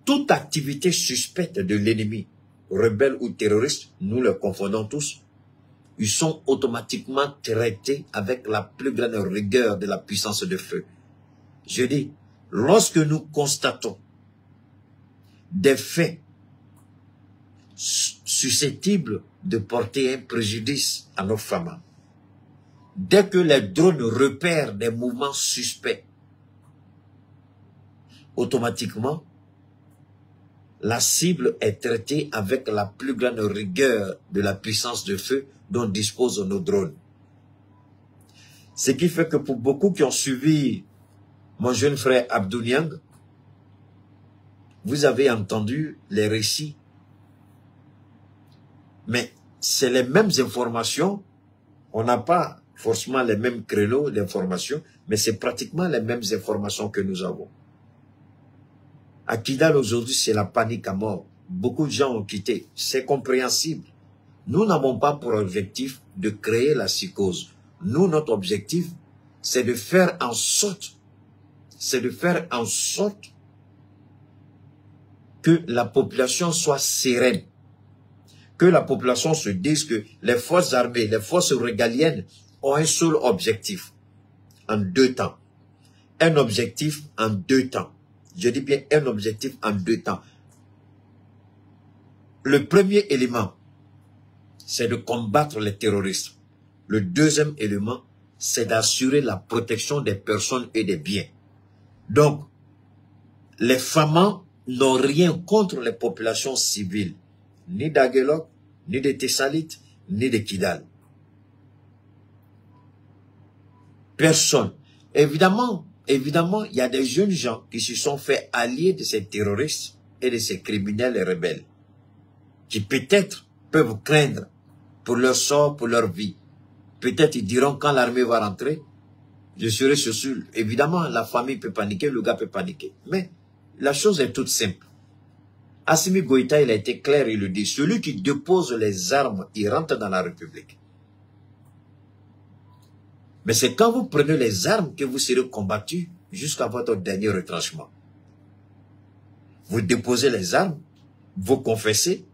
toute activité suspecte de l'ennemi, rebelle ou terroriste, nous les confondons tous, ils sont automatiquement traités avec la plus grande rigueur de la puissance de feu. Je dis, lorsque nous constatons des faits susceptibles de porter un préjudice à nos femmes, dès que les drones repèrent des mouvements suspects, automatiquement, la cible est traitée avec la plus grande rigueur de la puissance de feu dont disposent nos drones. Ce qui fait que pour beaucoup qui ont suivi mon jeune frère Abdou Niang, vous avez entendu les récits. Mais c'est les mêmes informations, on n'a pas forcément les mêmes créneaux d'informations, mais c'est pratiquement les mêmes informations que nous avons. À Kidal aujourd'hui, c'est la panique à mort. Beaucoup de gens ont quitté. C'est compréhensible. Nous n'avons pas pour objectif de créer la psychose. Nous, notre objectif, c'est de faire en sorte, que la population soit sereine. Que la population se dise que les forces armées, les forces régaliennes ont un seul objectif. En 2 temps. Un objectif en 2 temps. Je dis bien un objectif en 2 temps. Le premier élément, c'est de combattre les terroristes. Le deuxième élément, c'est d'assurer la protection des personnes et des biens. Donc, les Famas n'ont rien contre les populations civiles, ni d'Aguelok, ni de Tessalites, ni de Kidal. Personne. Évidemment, il y a des jeunes gens qui se sont fait alliés de ces terroristes et de ces criminels et rebelles, qui peut-être peuvent craindre pour leur sort, pour leur vie. Peut-être ils diront quand l'armée va rentrer, je serai sûr. Évidemment, la famille peut paniquer, le gars peut paniquer. Mais la chose est toute simple. Assimi Goïta, il a été clair, il le dit. Celui qui dépose les armes, il rentre dans la République. Mais c'est quand vous prenez les armes que vous serez combattus jusqu'à votre dernier retranchement. Vous déposez les armes, vous confessez,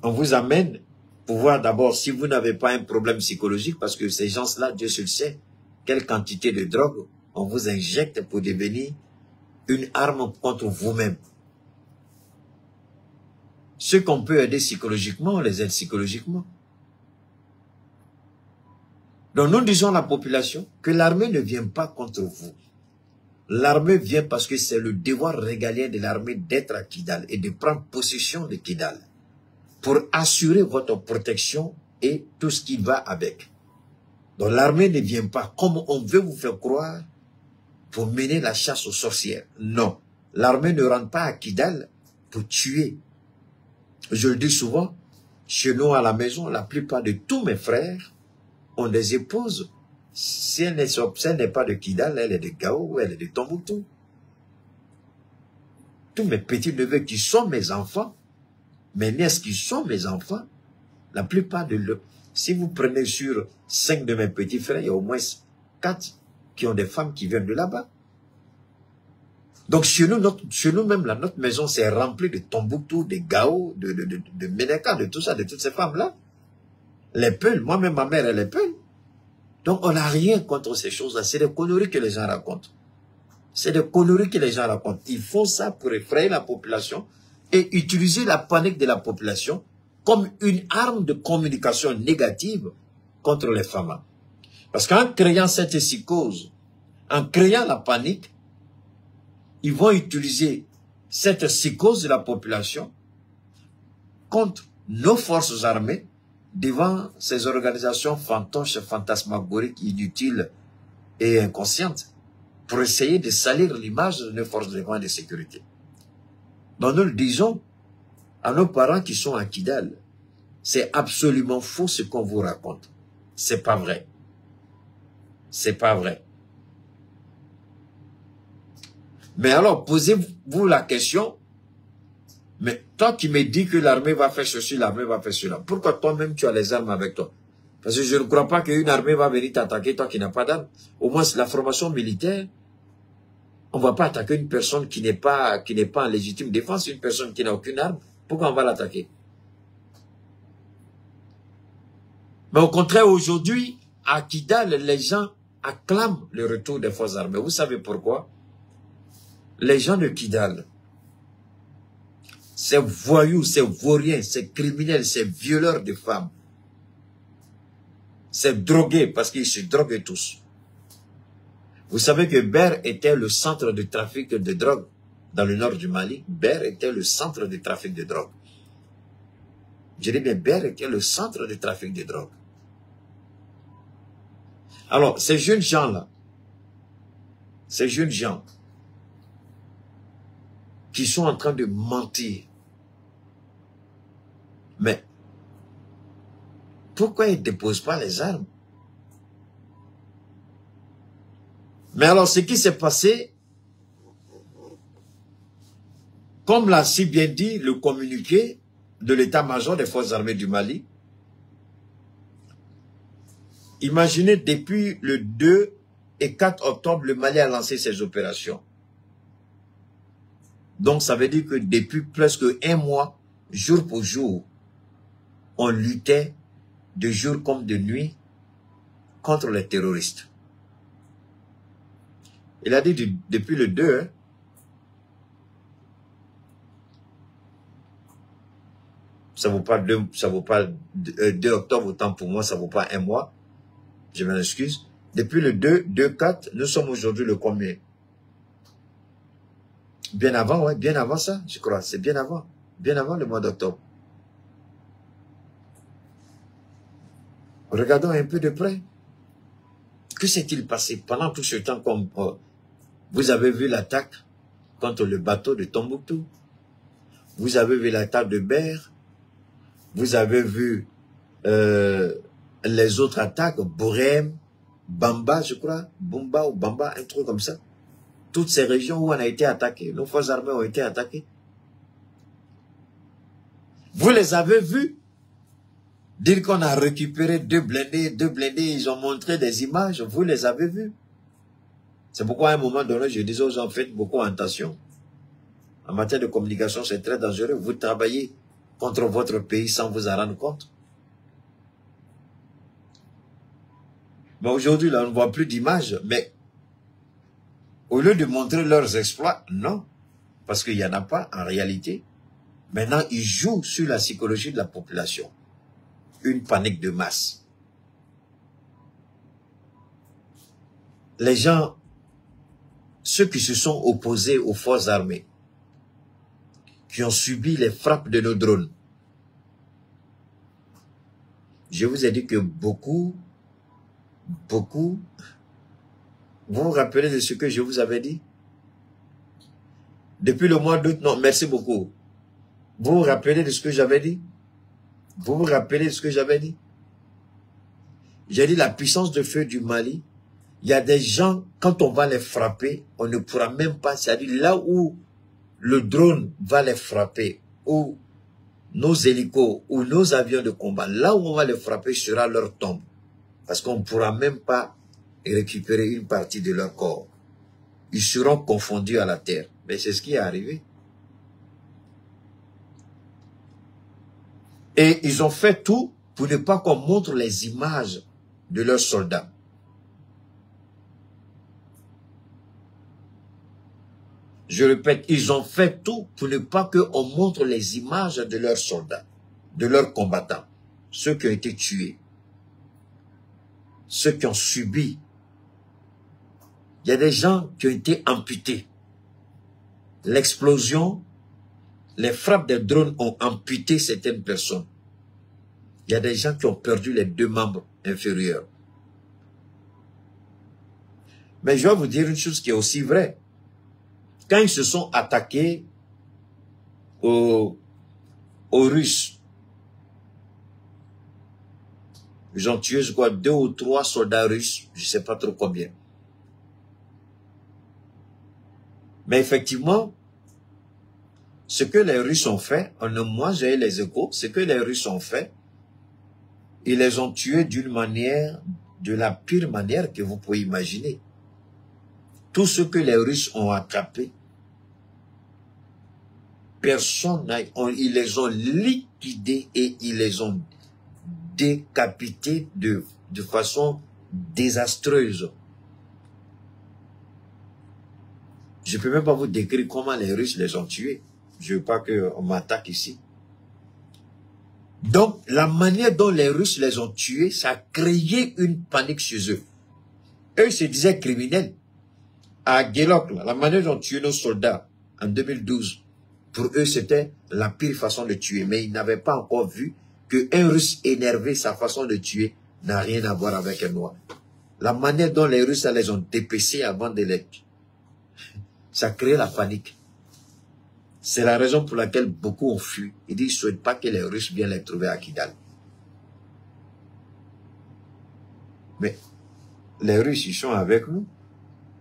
on vous amène pour voir d'abord si vous n'avez pas un problème psychologique, parce que ces gens-là, Dieu seul sait, quelle quantité de drogue on vous injecte pour devenir une arme contre vous-même. Ceux qu'on peut aider psychologiquement, on les aide psychologiquement. Donc nous disons à la population que l'armée ne vient pas contre vous. L'armée vient parce que c'est le devoir régalien de l'armée d'être à Kidal et de prendre possession de Kidal pour assurer votre protection et tout ce qui va avec. Donc l'armée ne vient pas comme on veut vous faire croire pour mener la chasse aux sorcières. Non, l'armée ne rentre pas à Kidal pour tuer. Je le dis souvent, chez nous à la maison, la plupart de tous mes frères ont des épouses. Si elle n'est pas de Kidal, elle est de Gao, elle est de Tombouctou. Tous mes petits-neveux qui sont mes enfants, mes nièces qui sont mes enfants, la plupart de eux, si vous prenez sur 5 de mes petits frères, il y a au moins 4 qui ont des femmes qui viennent de là-bas. Donc chez nous même, notre maison s'est remplie de Tombouctou, de Gao, de Meneka, de tout ça, de toutes ces femmes-là. Les Peuls, moi-même ma mère, elle est Peul. Donc on n'a rien contre ces choses-là. C'est des conneries que les gens racontent. C'est des conneries que les gens racontent. Ils font ça pour effrayer la population et utiliser la panique de la population comme une arme de communication négative contre les femmes. Parce qu'en créant cette psychose, en créant la panique, ils vont utiliser cette psychose de la population contre nos forces armées devant ces organisations fantoches, fantasmagoriques, inutiles et inconscientes pour essayer de salir l'image de nos forces de défense et de sécurité. Donc nous le disons à nos parents qui sont à Kidal, c'est absolument faux ce qu'on vous raconte. C'est pas vrai. C'est pas vrai. Mais alors, posez-vous la question, mais toi qui me dis que l'armée va faire ceci, l'armée va faire cela, pourquoi toi-même tu as les armes avec toi? Parce que je ne crois pas qu'une armée va venir t'attaquer, toi qui n'as pas d'armes. Au moins, la formation militaire, on ne va pas attaquer une personne qui n'est pas en légitime défense, une personne qui n'a aucune arme. Pourquoi on va l'attaquer? Mais au contraire, aujourd'hui, à Kidal, les gens acclament le retour des forces armées. Vous savez pourquoi? Les gens de Kidal, ces voyous, ces vauriens, ces criminels, ces violeurs de femmes, ces drogués, parce qu'ils se droguent tous. Vous savez que Ber était le centre de trafic de drogue dans le nord du Mali. Ber était le centre de trafic de drogue. Je dis bien, Ber était le centre de trafic de drogue. Alors, ces jeunes gens-là, ces jeunes gens qui sont en train de mentir, mais pourquoi ils ne déposent pas les armes? Mais alors, ce qui s'est passé, comme l'a si bien dit le communiqué de l'état-major des forces armées du Mali, imaginez, depuis le 2 et 4 octobre, le Mali a lancé ses opérations. Donc, ça veut dire que depuis presque un mois, jour pour jour, on luttait de jour comme de nuit contre les terroristes. Il a dit depuis le 2, hein, ça vaut pas 2 octobre, autant pour moi, ça vaut pas un mois. Je m'en excuse. Depuis le 2, 4, nous sommes aujourd'hui le combien? Bien avant, ouais, bien avant ça, je crois. C'est bien avant le mois d'octobre. Regardons un peu de près. Que s'est-il passé pendant tout ce temps comme vous avez vu l'attaque contre le bateau de Tombouctou. Vous avez vu l'attaque de Ber. Vous avez vu les autres attaques, Borem, Bamba, je crois, Bumba ou Bamba, un truc comme ça. Toutes ces régions où on a été attaqué, nos forces armées ont été attaquées. Vous les avez vus dire qu'on a récupéré deux blindés, ils ont montré des images, vous les avez vus. C'est pourquoi à un moment donné, je disais aux gens, faites beaucoup attention. En matière de communication, c'est très dangereux. Vous travaillez contre votre pays sans vous en rendre compte. Mais aujourd'hui, là, on ne voit plus d'images, mais au lieu de montrer leurs exploits, non, parce qu'il n'y en a pas en réalité. Maintenant, ils jouent sur la psychologie de la population. Une panique de masse. Les gens, ceux qui se sont opposés aux forces armées, qui ont subi les frappes de nos drones, je vous ai dit que beaucoup, vous vous rappelez de ce que je vous avais dit? Depuis le mois d'août, non, merci beaucoup. Vous vous rappelez de ce que j'avais dit? Vous vous rappelez de ce que j'avais dit? J'ai dit la puissance de feu du Mali. Il y a des gens, quand on va les frapper, on ne pourra même pas, c'est-à-dire là où le drone va les frapper, ou nos hélicos, ou nos avions de combat, là où on va les frapper sera leur tombe. Parce qu'on ne pourra même pas récupérer une partie de leur corps. Ils seront confondus à la terre. Mais c'est ce qui est arrivé. Et ils ont fait tout pour ne pas qu'on montre les images de leurs soldats. Je répète, ils ont fait tout pour ne pas qu'on montre les images de leurs soldats, de leurs combattants, ceux qui ont été tués, ceux qui ont subi. Il y a des gens qui ont été amputés. L'explosion, les frappes des drones ont amputé certaines personnes. Il y a des gens qui ont perdu les 2 membres inférieurs. Mais je vais vous dire une chose qui est aussi vraie. Quand ils se sont attaqués aux Russes, ils ont tué, je crois, 2 ou 3 soldats russes, je ne sais pas trop combien. Mais effectivement, ce que les Russes ont fait, moi j'ai eu les échos, ce que les Russes ont fait, ils les ont tués d'une manière, de la pire manière que vous pouvez imaginer. Tout ce que les Russes ont attrapé, ils les ont liquidés et ils les ont décapités de façon désastreuse. Je ne peux même pas vous décrire comment les Russes les ont tués. Je ne veux pas qu'on m'attaque ici. Donc, la manière dont les Russes les ont tués, ça a créé une panique chez eux. Eux se disaient criminels. À Guélok, la manière dont on tuait nos soldats en 2012, pour eux, c'était la pire façon de tuer. Mais ils n'avaient pas encore vu qu'un Russe énervé, sa façon de tuer, n'a rien à voir avec un Noir. La manière dont les Russes les ont dépecés avant de les tuer, ça a créé la panique. C'est la raison pour laquelle beaucoup ont fui. Ils disent, je ne souhaitent pas que les Russes viennent les trouver à Kidal. Mais les Russes, ils sont avec nous.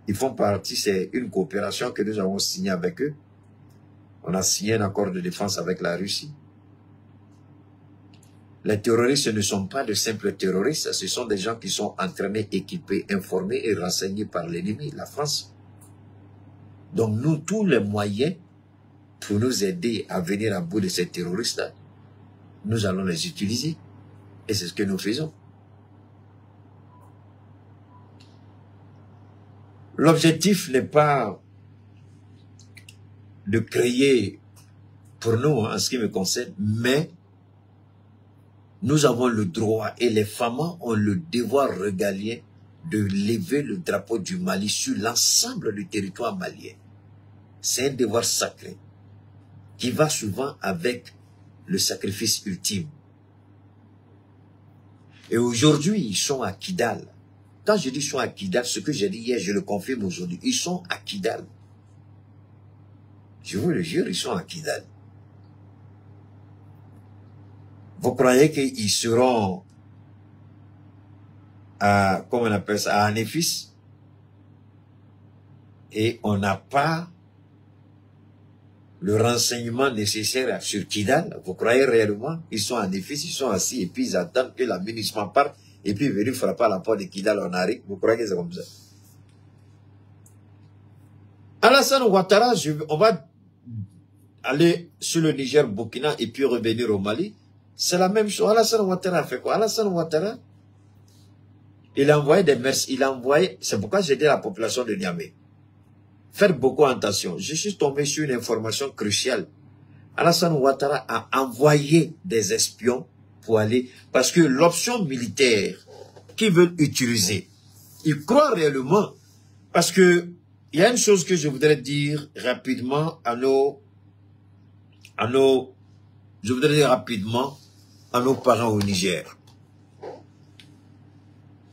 Ils font partie, c'est une coopération que nous avons signée avec eux. On a signé un accord de défense avec la Russie. Les terroristes ne sont pas de simples terroristes, ce sont des gens qui sont entraînés, équipés, informés et renseignés par l'ennemi, la France. Donc nous, tous les moyens pour nous aider à venir à bout de ces terroristes-là, nous allons les utiliser. Et c'est ce que nous faisons. L'objectif n'est pas de créer, pour nous, en ce qui me concerne, mais nous avons le droit et les femmes ont le devoir régalien de lever le drapeau du Mali sur l'ensemble du territoire malien. c'est un devoir sacré qui va souvent avec le sacrifice ultime. Et aujourd'hui, ils sont à Kidal. Quand je dis ils sont à Kidal, ce que j'ai dit hier, je le confirme aujourd'hui. Ils sont à Kidal. Je vous le jure, ils sont à Kidal. Vous croyez qu'ils seront à, comment on appelle ça, à Anéfis? Et on n'a pas le renseignement nécessaire sur Kidal. Vous croyez réellement? Ils sont à Anéfis, ils sont assis et puis ils attendent que la munissement parte et puis ils viennent frapper à la porte de Kidal en arrive. Vous croyez que c'est comme ça? Alassane Ouattara, on va aller sur le Niger, Burkina et puis revenir au Mali. C'est la même chose. Alassane Ouattara a fait quoi? Alassane Ouattara, il a envoyé des mercenaires, c'est pourquoi j'ai dit à la population de Niamey, faites beaucoup attention. Je suis tombé sur une information cruciale. Alassane Ouattara a envoyé des espions pour aller, parce que l'option militaire qu'ils veulent utiliser, ils croient réellement, parce que il y a une chose que je voudrais dire rapidement à nos parents au Niger,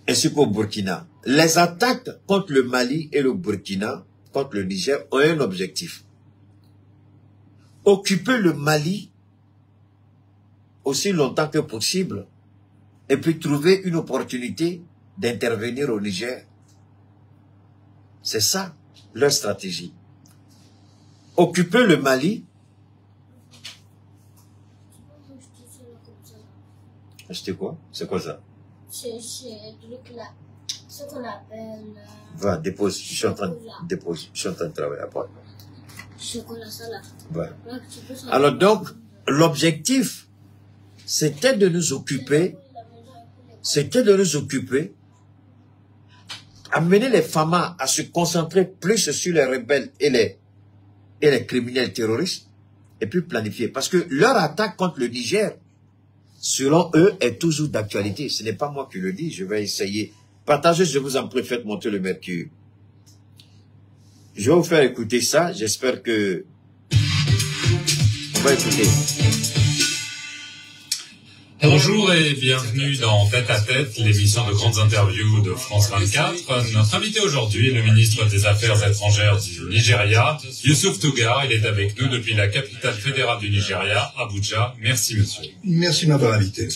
ainsi qu'au Burkina. Les attaques contre le Mali et le Burkina, contre le Niger, ont un objectif. Occuper le Mali aussi longtemps que possible et puis trouver une opportunité d'intervenir au Niger. C'est ça leur stratégie. Occuper le Mali. Acheter quoi? C'est quoi ça? C'est là. Ce qu'on appelle... Va, dépose. Je suis en train de déposer. Je suis en train de travailler après. Chocolat, ça là. Va. Alors donc, l'objectif, c'était de nous occuper, amener les FAMA à se concentrer plus sur les rebelles et les criminels terroristes, et puis planifier. Parce que leur attaque contre le Niger, selon eux, est toujours d'actualité. Ce n'est pas moi qui le dis, je vais essayer. Partagez, je vous en prie, faites monter le mercure. Je vais vous faire écouter ça, j'espère que... On va écouter. Bonjour et bienvenue dans Tête à Tête, l'émission de grandes interviews de France 24. Notre invité aujourd'hui est le ministre des Affaires étrangères du Nigeria, Youssouf Tougar. Il est avec nous depuis la capitale fédérale du Nigeria, Abuja. Merci monsieur. Merci de m'avoir invité.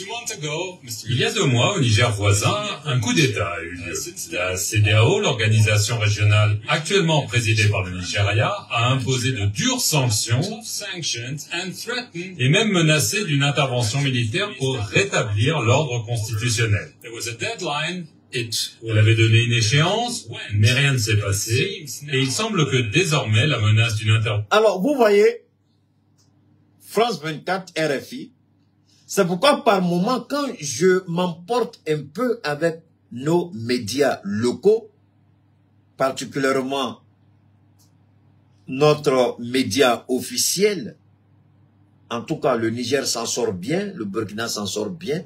Il y a 2 mois, au Niger voisin, un coup d'État a eu lieu. La CEDEAO, l'organisation régionale actuellement présidée par le Nigeria, a imposé de dures sanctions et même menacé d'une intervention militaire pour rétablir l'ordre constitutionnel. On avait donné une échéance, mais rien ne s'est passé, et il semble que désormais la menace d'une intervention... Alors, vous voyez, France 24, RFI, c'est pourquoi par moment, quand je m'emporte un peu avec nos médias locaux, particulièrement notre média officiel, en tout cas, le Niger s'en sort bien, le Burkina s'en sort bien.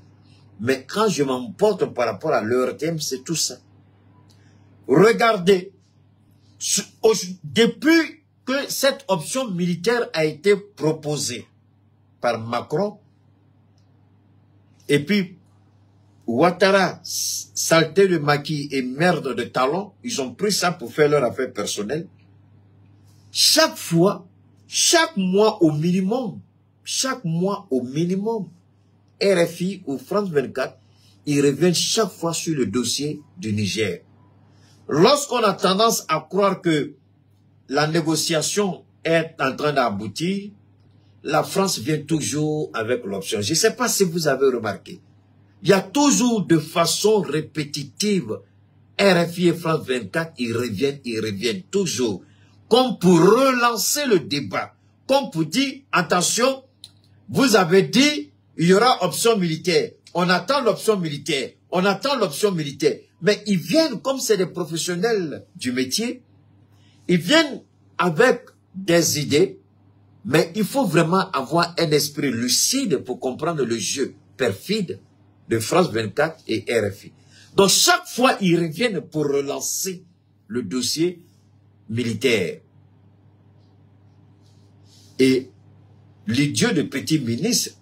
Mais quand je m'emporte par rapport à leur thème, c'est tout ça. Regardez, depuis que cette option militaire a été proposée par Macron, et puis Ouattara, saleté de maquis et merde de talon, ils ont pris ça pour faire leur affaire personnelle. Chaque fois, chaque mois au minimum, RFI ou France 24, ils reviennent chaque fois sur le dossier du Niger. Lorsqu'on a tendance à croire que la négociation est en train d'aboutir, la France vient toujours avec l'option. Je ne sais pas si vous avez remarqué. Il y a toujours de façon répétitive, RFI et France 24, ils reviennent toujours. Comme pour relancer le débat. Comme pour dire, attention, vous avez dit, il y aura option militaire. On attend l'option militaire. On attend l'option militaire. Mais ils viennent, comme c'est des professionnels du métier, ils viennent avec des idées, mais il faut vraiment avoir un esprit lucide pour comprendre le jeu perfide de France 24 et RFI. Donc chaque fois, ils reviennent pour relancer le dossier militaire. et l'idiot de petit ministre.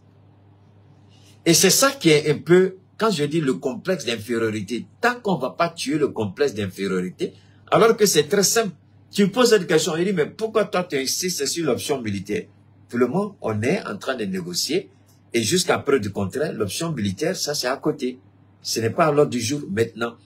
Et c'est ça qui est un peu, quand je dis le complexe d'infériorité, tant qu'on ne va pas tuer le complexe d'infériorité, alors que c'est très simple. Tu poses cette question, il dit, mais pourquoi toi tu insistes sur l'option militaire? Pour le moment, on est en train de négocier, et jusqu'à preuve du contraire, l'option militaire, ça c'est à côté. Ce n'est pas à l'ordre du jour maintenant.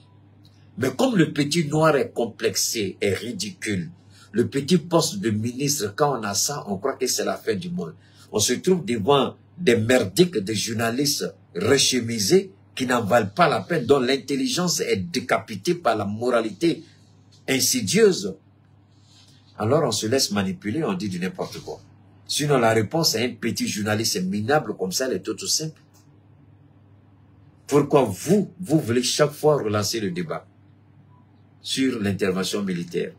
Mais comme le petit noir est complexé, est ridicule, le petit poste de ministre, quand on a ça, on croit que c'est la fin du monde. On se trouve devant des merdiques de journalistes rechemisés qui n'en valent pas la peine, dont l'intelligence est décapitée par la moralité insidieuse. Alors on se laisse manipuler, on dit du n'importe quoi. Sinon la réponse à un petit journaliste minable comme ça, elle est tout simple. Pourquoi vous voulez chaque fois relancer le débat sur l'intervention militaire?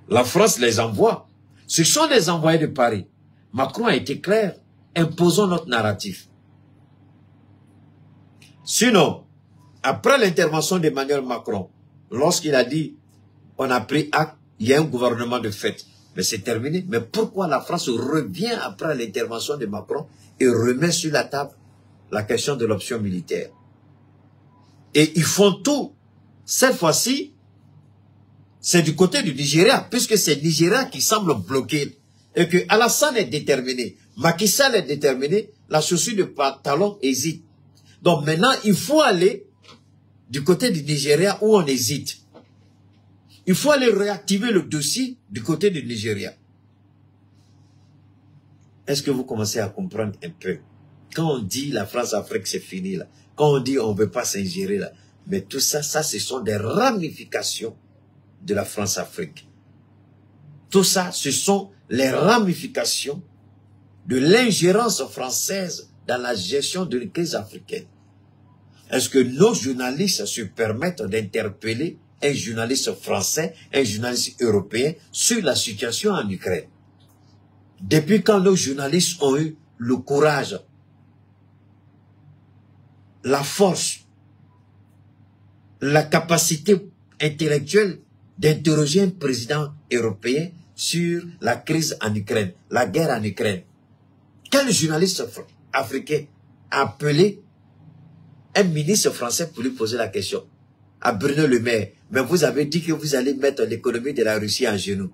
La France les envoie. Ce sont des envoyés de Paris. Macron a été clair. Imposons notre narratif. Sinon, après l'intervention d'Emmanuel Macron, lorsqu'il a dit, on a pris acte, il y a un gouvernement de fait. Mais c'est terminé. Mais pourquoi la France revient après l'intervention de Macron et remet sur la table la question de l'option militaire? Et ils font tout. Cette fois-ci, c'est du côté du Nigeria, puisque c'est le Nigeria qui semble bloqué. Et que Alassane est déterminé, Macky Sall est déterminé, la chaussure de pantalon hésite. Donc maintenant, il faut aller du côté du Nigeria où on hésite. Il faut aller réactiver le dossier du côté du Nigeria. Est-ce que vous commencez à comprendre un peu? Quand on dit la France-Afrique, c'est fini là. Quand on dit on ne veut pas s'ingérer là. Mais tout ça, ce sont des ramifications de la France-Afrique. Tout ça, ce sont les ramifications de l'ingérence française dans la gestion de la crise africaine. Est-ce que nos journalistes se permettent d'interpeller un journaliste français, un journaliste européen sur la situation en Ukraine? Depuis quand nos journalistes ont eu le courage, la force, la capacité intellectuelle d'interroger un président européen sur la crise en Ukraine, la guerre en Ukraine? Quel journaliste africain a appelé un ministre français pour lui poser la question? À Bruno Le Maire, mais vous avez dit que vous allez mettre l'économie de la Russie en genoux.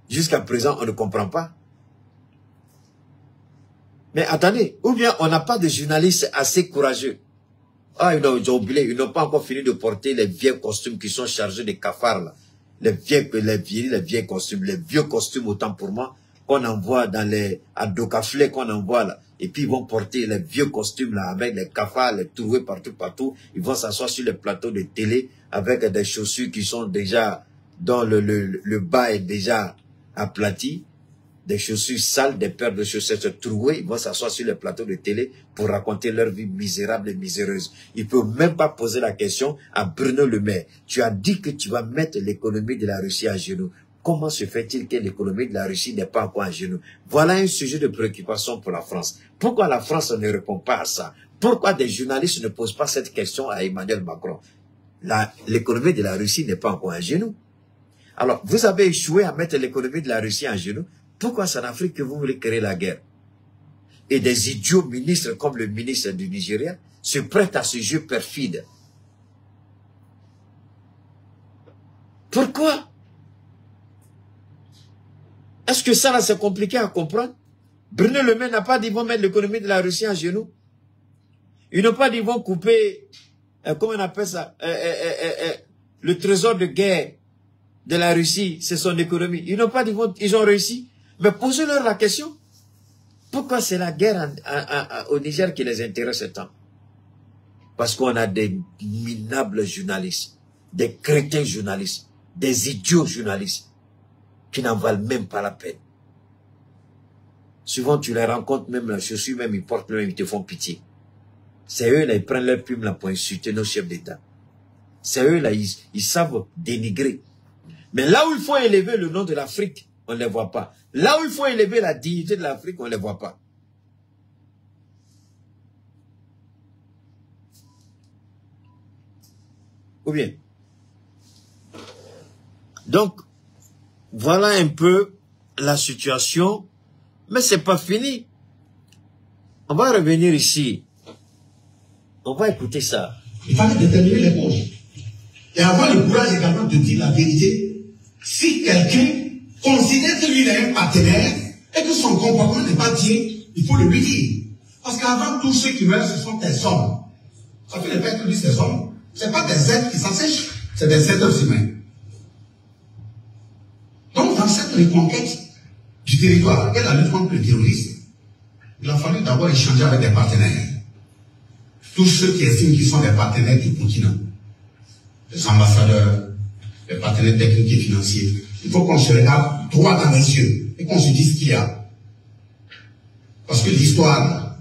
Jusqu'à présent, on ne comprend pas. Mais attendez, ou bien on n'a pas de journalistes assez courageux. Ah, ils ont oublié, ils n'ont pas encore fini de porter les vieux costumes qui sont chargés de cafards là. Les vieux costumes autant pour moi, qu'on envoie dans les, à Docaflé qu'on envoie là. Et puis ils vont porter les vieux costumes là, avec les cafards, les trouver partout. Ils vont s'asseoir sur les plateaux de télé avec des chaussures qui sont déjà, dont le bas est déjà aplati. Des chaussures sales, des paires de chaussettes trouées, ils vont s'asseoir sur les plateaux de télé pour raconter leur vie misérable et miséreuse. Ils ne peuvent même pas poser la question à Bruno Le Maire. Tu as dit que tu vas mettre l'économie de la Russie à genoux. Comment se fait-il que l'économie de la Russie n'est pas encore à genoux? Voilà un sujet de préoccupation pour la France. Pourquoi la France ne répond pas à ça? Pourquoi des journalistes ne posent pas cette question à Emmanuel Macron? L'économie de la Russie n'est pas encore à genoux. Alors, vous avez échoué à mettre l'économie de la Russie à genoux. Pourquoi c'est en Afrique que vous voulez créer la guerre? Et des idiots ministres comme le ministre du Nigeria se prêtent à ce jeu perfide. Pourquoi? Est-ce que ça là c'est compliqué à comprendre? Bruno Le Maire n'a pas dit qu'ils vont mettre l'économie de la Russie à genoux. Ils n'ont pas dit qu'ils vont couper, comment on appelle ça, le trésor de guerre de la Russie, c'est son économie. Ils n'ont pas dit qu'ils ont réussi. Mais posez-leur la question. Pourquoi c'est la guerre au Niger qui les intéresse tant? Parce qu'on a des minables journalistes, des crétins journalistes, des idiots journalistes qui n'en valent même pas la peine. Souvent, tu les rencontres, même la chaussure, même ils portent même, ils te font pitié. C'est eux, là, ils prennent leur plume là pour insulter nos chefs d'État. C'est eux, là, ils savent dénigrer. Mais là où il faut élever le nom de l'Afrique, on ne les voit pas. Là où il faut élever la dignité de l'Afrique, on ne les voit pas. Ou bien. Donc, Voilà un peu la situation, mais c'est pas fini. On va revenir ici. On va écouter ça. Il fallait déterminer les causes. Et avoir le courage également de dire la vérité. Si quelqu'un considère que lui est un partenaire et que son comportement n'est pas bien, il faut le lui dire. Parce qu'avant tout, ceux qui meurent, ce sont des hommes. Ça fait le fait que lui, ces hommes, ce n'est pas des êtres qui s'assèchent, c'est des êtres humains. Donc, dans cette reconquête du territoire et la lutte contre le terrorisme, il a fallu d'abord échanger avec des partenaires. Tous ceux qui estiment qu'ils sont des partenaires du continent. Les ambassadeurs, les partenaires techniques et financiers. Il faut qu'on se regarde droit dans les yeux et qu'on se dise ce qu'il y a. Parce que l'histoire,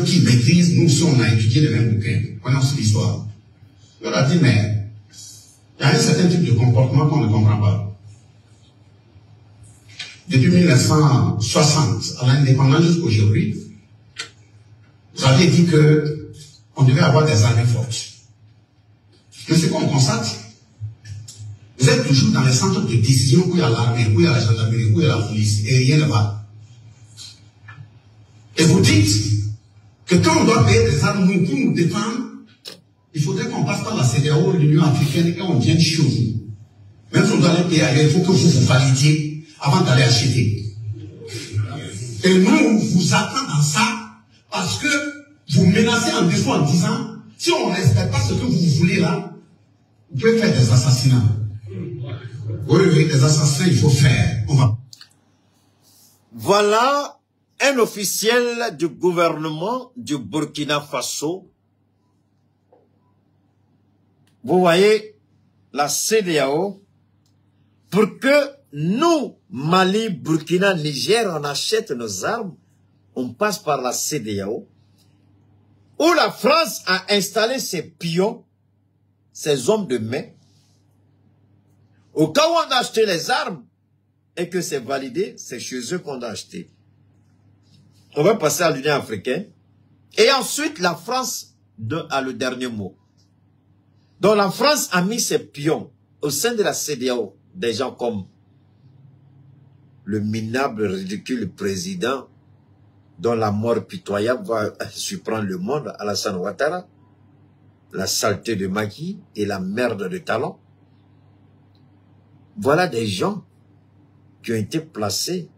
qui maîtrise, nous aussi on a étudié les mêmes bouquins. Voyons sur l'histoire. On a dit, mais il y a un certain type de comportement qu'on ne comprend pas. Depuis 1960 à l'indépendance jusqu'aujourd'hui, vous avez dit que on devait avoir des armées fortes. Mais c'est qu'on constate. Vous êtes toujours dans les centres de décision où il y a l'armée, où il y a la gendarmerie, où il y a la police, et rien ne va. Et vous dites que quand on doit payer des armes nous, pour nous défendre, il faudrait qu'on passe par la CEDEAO, l'Union africaine, et on vienne chez vous. Même si on doit aller payer ailleurs, il faut que vous vous validiez avant d'aller acheter. Et nous, vous attendons dans ça, parce que vous menacez en dessous en disant, si on ne respecte pas ce que vous voulez là, vous pouvez faire des assassinats. Oui, des assassinats, il faut faire. Voilà un officiel du gouvernement du Burkina Faso. Vous voyez, la CEDEAO, pour que nous, Mali, Burkina, Niger, on achète nos armes, on passe par la CEDEAO, où la France a installé ses pions, ses hommes de main, au cas où on a acheté les armes, et que c'est validé, c'est chez eux qu'on a acheté. On va passer à l'Union africaine, et ensuite la France a le dernier mot. Donc la France a mis ses pions au sein de la CEDEAO, des gens comme le minable, ridicule président dont la mort pitoyable va surprendre le monde, Alassane Ouattara, la saleté de Macky et la merde de Talon. Voilà des gens qui ont été placés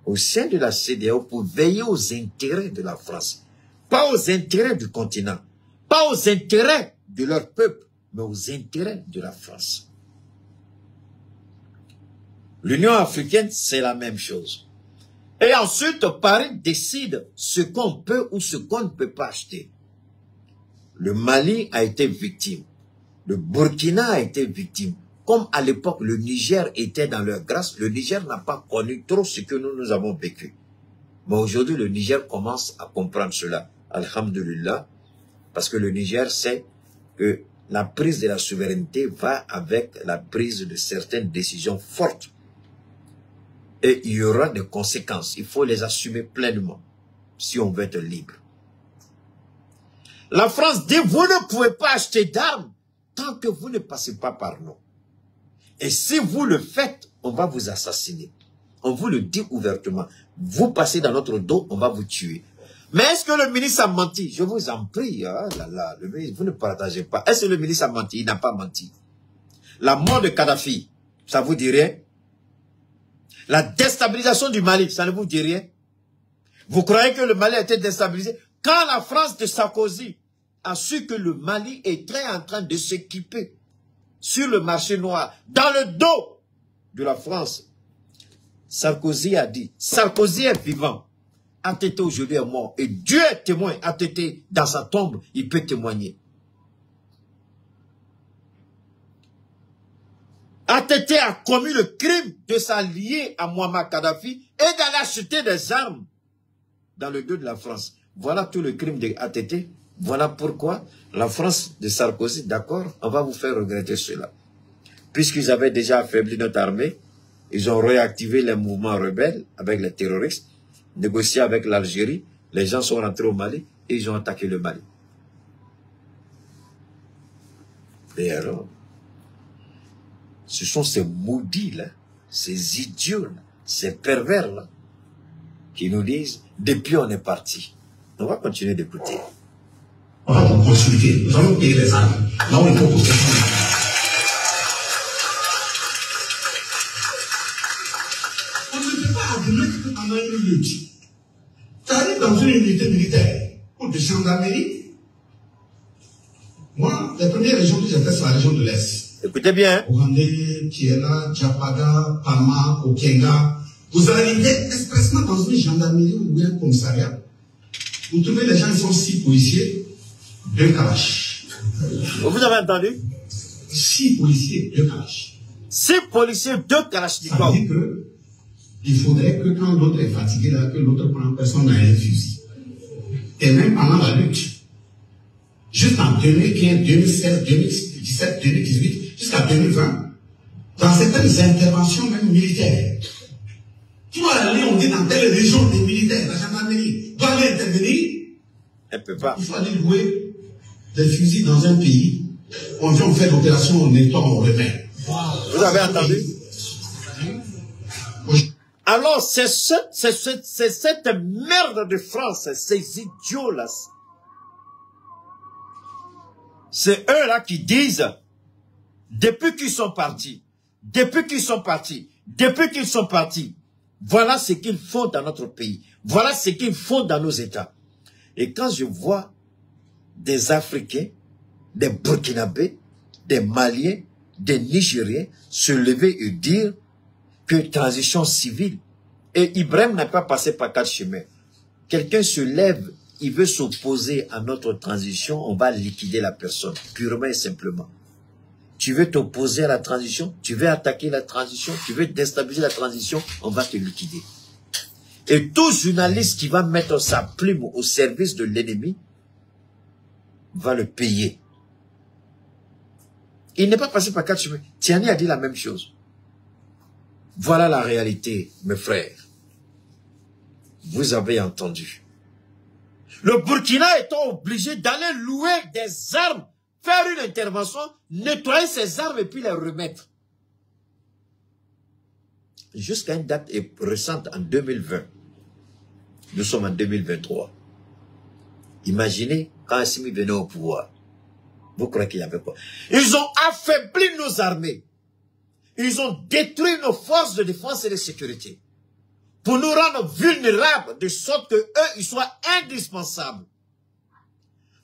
au sein de la CEDEAO pour veiller aux intérêts de la France, pas aux intérêts du continent, pas aux intérêts de leur peuple, mais aux intérêts de la France. L'Union africaine, c'est la même chose. Et ensuite, Paris décide ce qu'on peut ou ce qu'on ne peut pas acheter. Le Mali a été victime. Le Burkina a été victime. Comme à l'époque, le Niger était dans leur grâce, le Niger n'a pas connu trop ce que nous avons vécu. Mais aujourd'hui, le Niger commence à comprendre cela. Alhamdulillah. Parce que le Niger sait que la prise de la souveraineté va avec la prise de certaines décisions fortes. Et il y aura des conséquences. Il faut les assumer pleinement si on veut être libre. La France dit, vous ne pouvez pas acheter d'armes tant que vous ne passez pas par nous. Et si vous le faites, on va vous assassiner. On vous le dit ouvertement. Vous passez dans notre dos, on va vous tuer. Mais est-ce que le ministre a menti? Je vous en prie. Hein, le ministre, vous ne partagez pas. Est-ce que le ministre a menti? Il n'a pas menti. La mort de Kadhafi, ça vous dit rien? La déstabilisation du Mali, ça ne vous dit rien? Vous croyez que le Mali a été déstabilisé? Quand la France de Sarkozy a su que le Mali est en train de s'équiper sur le marché noir, dans le dos de la France, Sarkozy a dit, Sarkozy est vivant, ATT aujourd'hui est mort, et Dieu est témoin, ATT dans sa tombe, il peut témoigner. ATT a commis le crime de s'allier à Muammar Kadhafi et d'aller acheter des armes dans le dos de la France. Voilà tout le crime de ATT. Voilà pourquoi la France de Sarkozy, d'accord, on va vous faire regretter cela. Puisqu'ils avaient déjà affaibli notre armée, ils ont réactivé les mouvements rebelles avec les terroristes, négocié avec l'Algérie, les gens sont rentrés au Mali et ils ont attaqué le Mali. Et alors, ce sont ces maudits-là ces idiots, ces pervers-là, qui nous disent, depuis on est parti. On va continuer d'écouter. On va vous consulter, nous allons payer les armes. Là où il faut poser. On ne peut pas admettre que pendant une lutte, tu arrives dans une unité militaire ou de gendarmerie. Moi, les premières régions que j'ai faites, c'est la région de l'Est. Écoutez bien. Ougandais, Kiela, Djapaga, Palma, Okenga. Vous arrivez expressement dans une gendarmerie ou un commissariat. Vous trouvez les gens, ils sont 6 policiers, 2 kalash. Vous avez entendu? 6 policiers, 2 kalash. 6 policiers, 2 kalachnikovs. Ça veut dire que il faudrait que quand l'autre est fatigué, là, que l'autre prenne personne à un fusil. Et même pendant la lutte, juste en 2015, 2016, 2017, 2018, jusqu'à 2020, dans certaines interventions même militaires, tu vas aller, on dit dans telle région des militaires, la gendarmerie doit aller intervenir. Elle peut pas. Il faut aller louer des fusils dans un pays. On vient faire l'opération, on nettoie, on remet. Vous avez entendu? Alors, c'est cette merde de France, ces idiots-là. C'est eux-là qui disent, depuis qu'ils sont partis, voilà ce qu'ils font dans notre pays. Voilà ce qu'ils font dans nos États. Et quand je vois des Africains, des Burkinabés, des Maliens, des Nigériens se lever et dire que transition civile, et Ibrahim n'a pas passé par 4 chemins. Quelqu'un se lève, il veut s'opposer à notre transition, on va liquider la personne, purement et simplement. Tu veux t'opposer à la transition, tu veux attaquer la transition, tu veux déstabiliser la transition, on va te liquider. Et tout journaliste qui va mettre sa plume au service de l'ennemi va le payer. Il n'est pas passé par 4 chemins. Tiani a dit la même chose. Voilà la réalité, mes frères. Vous avez entendu. Le Burkina étant obligé d'aller louer des armes, faire une intervention, nettoyer ses armes et puis les remettre. Jusqu'à une date récente, en 2020. Nous sommes en 2023. Imaginez quand Assimi venait au pouvoir. Vous croyez qu'il y avait quoi? Ils ont affaibli nos armées. Ils ont détruit nos forces de défense et de sécurité. Pour nous rendre vulnérables, de sorte que eux, ils soient indispensables.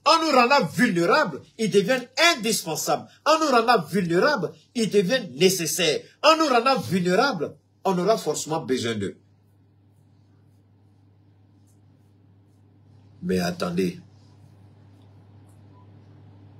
En nous rendant vulnérables, ils deviennent indispensables. En nous rendant vulnérables, ils deviennent nécessaires. En nous rendant vulnérables, on aura forcément besoin d'eux. Mais attendez.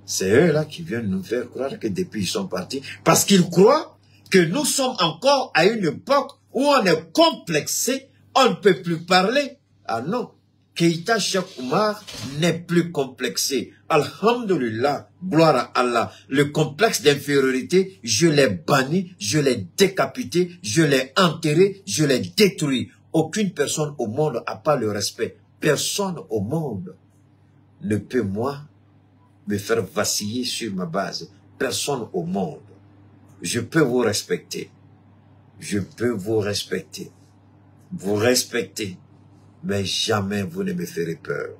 C'est eux là qui viennent nous faire croire que depuis ils sont partis. Parce qu'ils croient que nous sommes encore à une époque où on est complexé, on ne peut plus parler. Ah non. Keïta Cheikh Oumar n'est plus complexé. Alhamdulillah, gloire à Allah. Le complexe d'infériorité, je l'ai banni, je l'ai décapité, je l'ai enterré, je l'ai détruit. Aucune personne au monde n'a pas le respect. Personne au monde ne peut, moi, me faire vaciller sur ma base. Personne au monde. Je peux vous respecter. Je peux vous respecter. Vous respecter. Mais jamais vous ne me ferez peur.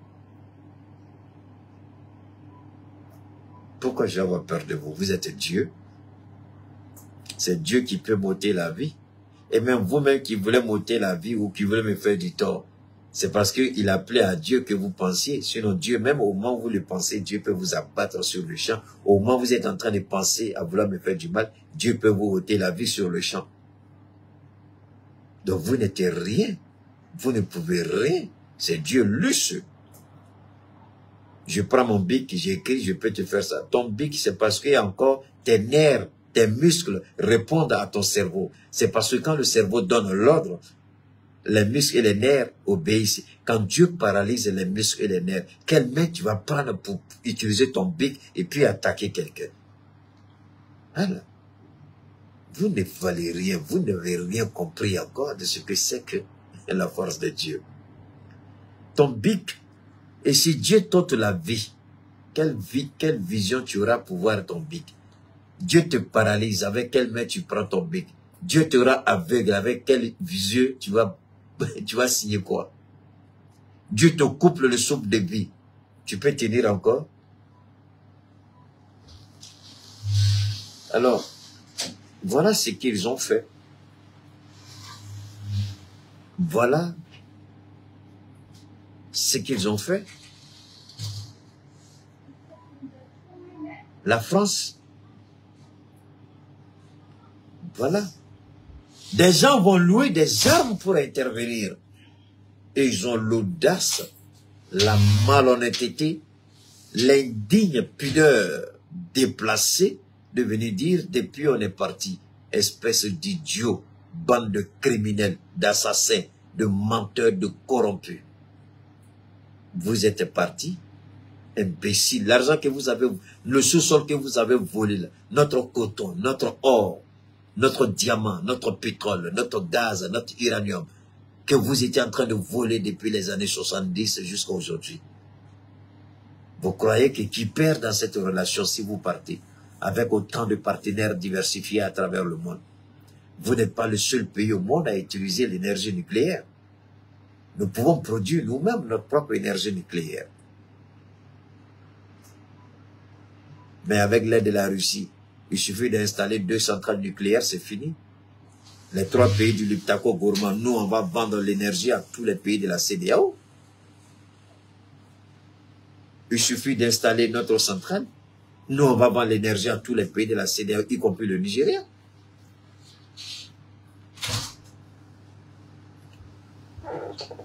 Pourquoi je vais avoir peur de vous? Vous êtes Dieu. C'est Dieu qui peut m'ôter la vie. Et même vous-même qui voulez m'ôter la vie ou qui voulez me faire du tort, c'est parce qu'il a appelé à Dieu que vous pensiez. Sinon Dieu, même au moment où vous le pensez, Dieu peut vous abattre sur le champ. Au moment où vous êtes en train de penser à vouloir me faire du mal, Dieu peut vous ôter la vie sur le champ. Donc vous n'êtes rien. Vous ne pouvez rien. C'est Dieu luce. Je prends mon bic, j'écris, je peux te faire ça. Ton bic, c'est parce qu'il y a encore tes nerfs, tes muscles répondent à ton cerveau. C'est parce que quand le cerveau donne l'ordre, les muscles et les nerfs obéissent. Quand Dieu paralyse les muscles et les nerfs, quelle main tu vas prendre pour utiliser ton bic et puis attaquer quelqu'un? Alors, vous ne valez rien, vous n'avez rien compris encore de ce que c'est que la force de Dieu. Ton bic, et si Dieu t'ôte la vie, quelle vision tu auras pour voir ton bic? Dieu te paralyse, avec quelle main tu prends ton bic? Dieu te rend aveugle. Avec quel visu tu vas signer quoi? Dieu te coupe le souffle de vie. Tu peux tenir encore? Alors, voilà ce qu'ils ont fait. Voilà ce qu'ils ont fait. La France, voilà. Des gens vont louer des armes pour intervenir. Et ils ont l'audace, la malhonnêteté, l'indigne pudeur déplacée de venir dire depuis on est parti, espèce d'idiots, bande de criminels, d'assassins, de menteurs, de corrompus. Vous êtes partis, imbéciles. L'argent que vous avez, le sous-sol que vous avez volé, là, notre coton, notre or, notre diamant, notre pétrole, notre gaz, notre uranium, que vous étiez en train de voler depuis les années 70 jusqu'à aujourd'hui. Vous croyez que qui perd dans cette relation si vous partez, avec autant de partenaires diversifiés à travers le monde? Vous n'êtes pas le seul pays au monde à utiliser l'énergie nucléaire. Nous pouvons produire nous-mêmes notre propre énergie nucléaire. Mais avec l'aide de la Russie, il suffit d'installer 2 centrales nucléaires, c'est fini. Les 3 pays du Liptako Gourmand, nous, on va vendre l'énergie à tous les pays de la CEDEAO. Il suffit d'installer notre centrale. Nous, on va vendre l'énergie à tous les pays de la CEDEAO, y compris le Nigeria.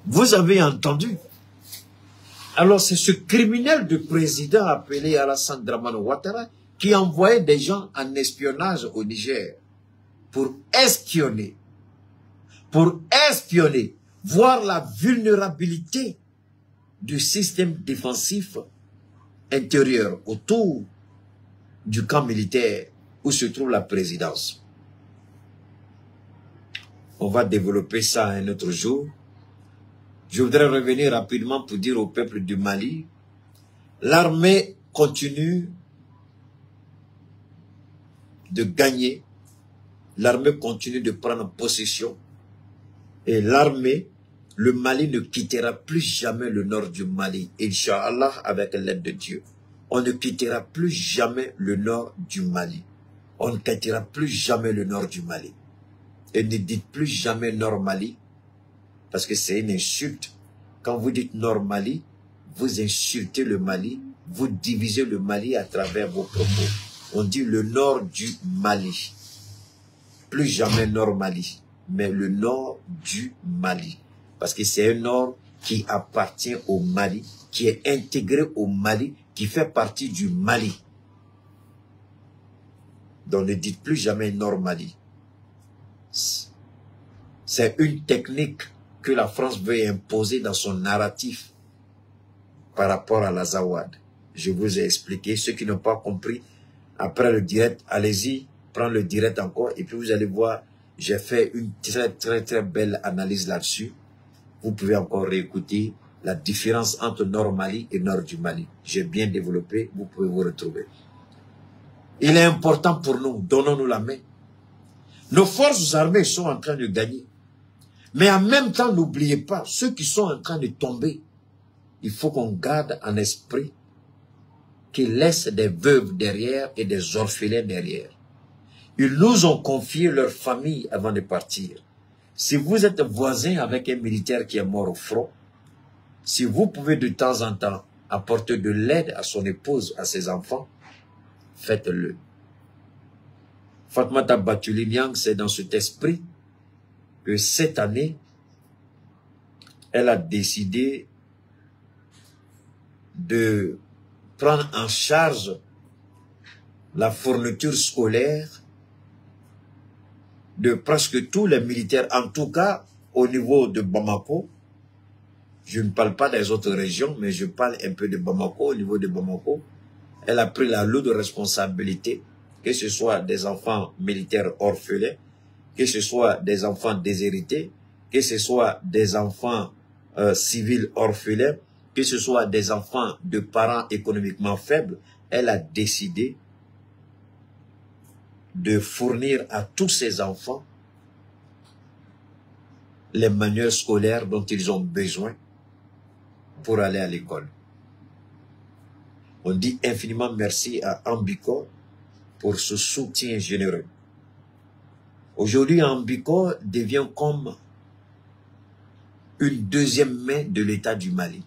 Vous avez entendu. Alors, c'est ce criminel de président appelé Alassane Dramane Ouattara qui envoyait des gens en espionnage au Niger pour espionner, voir la vulnérabilité du système défensif intérieur autour du camp militaire où se trouve la présidence. On va développer ça un autre jour. Je voudrais revenir rapidement pour dire au peuple du Mali, l'armée continue de gagner, l'armée continue de prendre possession, et l'armée, le Mali ne quittera plus jamais le nord du Mali, Inch'Allah, avec l'aide de Dieu. On ne quittera plus jamais le nord du Mali. On ne quittera plus jamais le nord du Mali. Et ne dites plus jamais nord Mali, parce que c'est une insulte. Quand vous dites nord Mali, vous insultez le Mali, vous divisez le Mali à travers vos propos. On dit le nord du Mali. Plus jamais nord Mali, mais le nord du Mali. Parce que c'est un nord qui appartient au Mali, qui est intégré au Mali, qui fait partie du Mali. Donc ne dites plus jamais nord Mali. C'est une technique que la France veut imposer dans son narratif par rapport à l'Azawad. Je vous ai expliqué. Ceux qui n'ont pas compris, après le direct, allez-y, prendre le direct encore, et puis vous allez voir, j'ai fait une très belle analyse là-dessus. Vous pouvez encore réécouter la différence entre Nord Mali et Nord du Mali. J'ai bien développé, vous pouvez vous retrouver. Il est important pour nous, donnons-nous la main. Nos forces armées sont en train de gagner. Mais en même temps, n'oubliez pas, ceux qui sont en train de tomber, il faut qu'on garde en esprit qu'ils laissent des veuves derrière et des orphelins derrière. Ils nous ont confié leur famille avant de partir. Si vous êtes voisin avec un militaire qui est mort au front, si vous pouvez de temps en temps apporter de l'aide à son épouse, à ses enfants, faites-le. Fatmata Batuli-Niang, c'est dans cet esprit que cette année, elle a décidé de prendre en charge la fourniture scolaire de presque tous les militaires, en tout cas au niveau de Bamako. Je ne parle pas des autres régions, mais je parle un peu de Bamako. Au niveau de Bamako, elle a pris la lourde responsabilité, que ce soit des enfants militaires orphelins, que ce soit des enfants déshérités, que ce soit des enfants civils orphelins, que ce soit des enfants de parents économiquement faibles. Elle a décidé de fournir à tous ces enfants les manuels scolaires dont ils ont besoin pour aller à l'école. On dit infiniment merci à Ambico pour ce soutien généreux. Aujourd'hui, Ambico devient comme une deuxième main de l'État du Mali.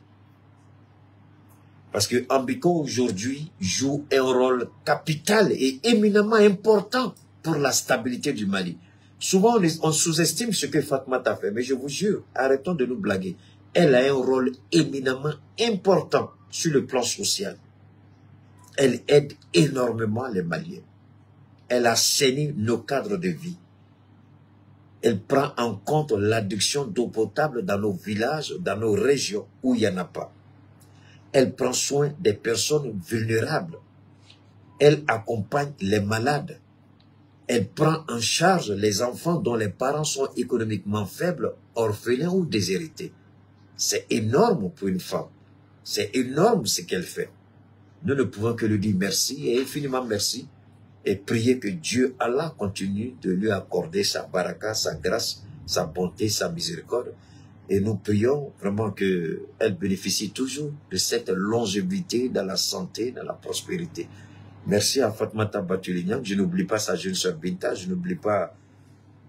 Parce que Ambico aujourd'hui joue un rôle capital et éminemment important pour la stabilité du Mali. Souvent, on sous-estime ce que Fatmata fait, mais je vous jure, arrêtons de nous blaguer. Elle a un rôle éminemment important sur le plan social. Elle aide énormément les Maliens. Elle assainit nos cadres de vie. Elle prend en compte l'adduction d'eau potable dans nos villages, dans nos régions où il n'y en a pas. Elle prend soin des personnes vulnérables. Elle accompagne les malades. Elle prend en charge les enfants dont les parents sont économiquement faibles, orphelins ou déshérités. C'est énorme pour une femme. C'est énorme ce qu'elle fait. Nous ne pouvons que lui dire merci et infiniment merci et prier que Dieu, Allah, continue de lui accorder sa baraka, sa grâce, sa bonté, sa miséricorde. Et nous prions vraiment qu'elle bénéficie toujours de cette longévité dans la santé, dans la prospérité. Merci à Fatmata Batulignan. Je n'oublie pas sa jeune sœur Binta, je n'oublie pas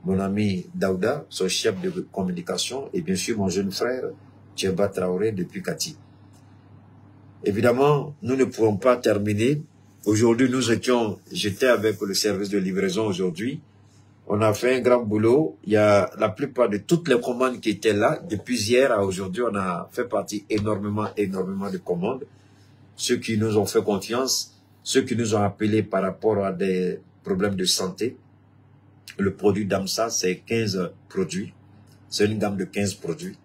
mon ami Daouda, son chef de communication, et bien sûr mon jeune frère Tcheba Traoré depuis Kati. Évidemment, nous ne pourrons pas terminer. Aujourd'hui, j'étais avec le service de livraison aujourd'hui. On a fait un grand boulot. Il y a la plupart de toutes les commandes qui étaient là. Depuis hier à aujourd'hui, on a fait partie énormément de commandes. Ceux qui nous ont fait confiance, ceux qui nous ont appelés par rapport à des problèmes de santé. Le produit d'AMSA, c'est 15 produits. C'est une gamme de 15 produits.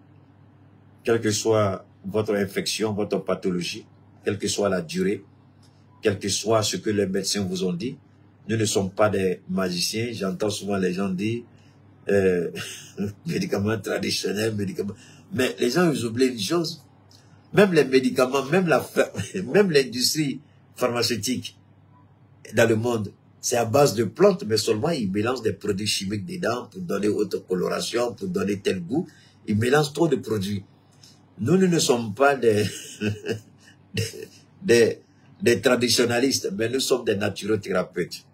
Quelle que soit votre infection, votre pathologie, quelle que soit la durée, quel que soit ce que les médecins vous ont dit, nous ne sommes pas des magiciens. J'entends souvent les gens dire médicaments traditionnels, médicaments. Mais les gens, ils oublient une chose. Même les médicaments, même l'industrie pharmaceutique dans le monde, c'est à base de plantes, mais seulement ils mélangent des produits chimiques dedans pour donner autre coloration, pour donner tel goût. Ils mélangent trop de produits. Nous ne sommes pas des traditionalistes, mais nous sommes des naturothérapeutes.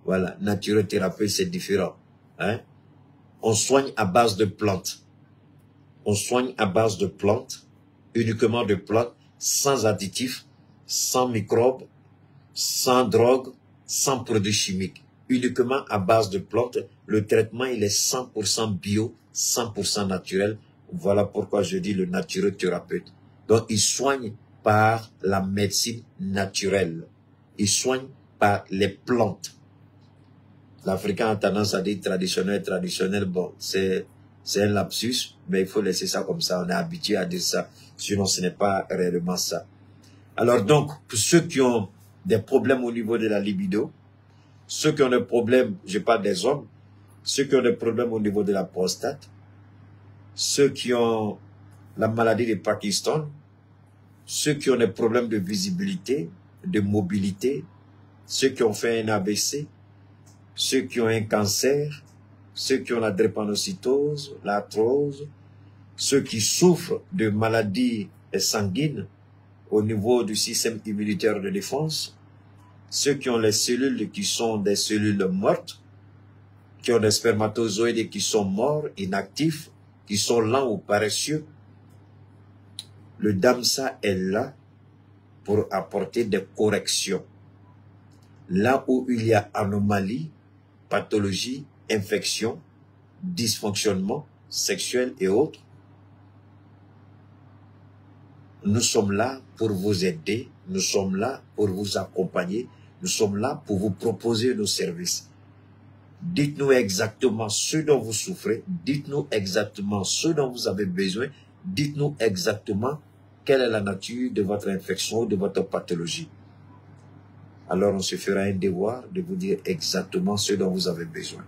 Voilà, naturothérapeute, c'est différent. Hein? On soigne à base de plantes. On soigne à base de plantes, uniquement de plantes, sans additifs, sans microbes, sans drogue, sans produits chimiques. Uniquement à base de plantes. Le traitement, il est 100% bio, 100% naturel. Voilà pourquoi je dis le naturothérapeute. Donc, il soigne par la médecine naturelle. Il soigne par les plantes. L'Africain a tendance à dire traditionnel, bon, c'est un lapsus, mais il faut laisser ça comme ça. On est habitué à dire ça, sinon ce n'est pas réellement ça. Alors donc, pour ceux qui ont des problèmes au niveau de la libido, ceux qui ont des problèmes, je parle des hommes, ceux qui ont des problèmes au niveau de la prostate, ceux qui ont la maladie de Parkinson, ceux qui ont des problèmes de visibilité, de mobilité, ceux qui ont fait un AVC, ceux qui ont un cancer, ceux qui ont la drépanocytose, l'arthrose, ceux qui souffrent de maladies sanguines au niveau du système immunitaire de défense, ceux qui ont les cellules qui sont des cellules mortes, qui ont des spermatozoïdes qui sont morts, inactifs, qui sont lents ou paresseux. Le DAMSA est là pour apporter des corrections. Là où il y a anomalie, pathologie, infection, dysfonctionnement sexuel et autres, nous sommes là pour vous aider, nous sommes là pour vous accompagner, nous sommes là pour vous proposer nos services. Dites-nous exactement ce dont vous souffrez, dites-nous exactement ce dont vous avez besoin, dites-nous exactement quelle est la nature de votre infection, de votre pathologie. Alors on se fera un devoir de vous dire exactement ce dont vous avez besoin.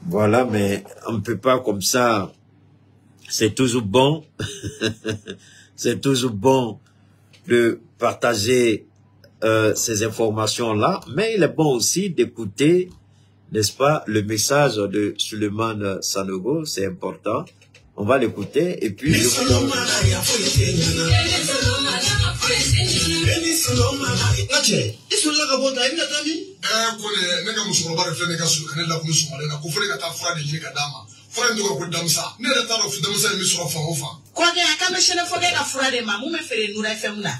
Voilà, mais on ne peut pas comme ça. C'est toujours bon. C'est toujours bon de partager ces informations-là, mais il est bon aussi d'écouter n'est-ce pas, le message de Suleiman Sanogo, c'est important. On va l'écouter et puis...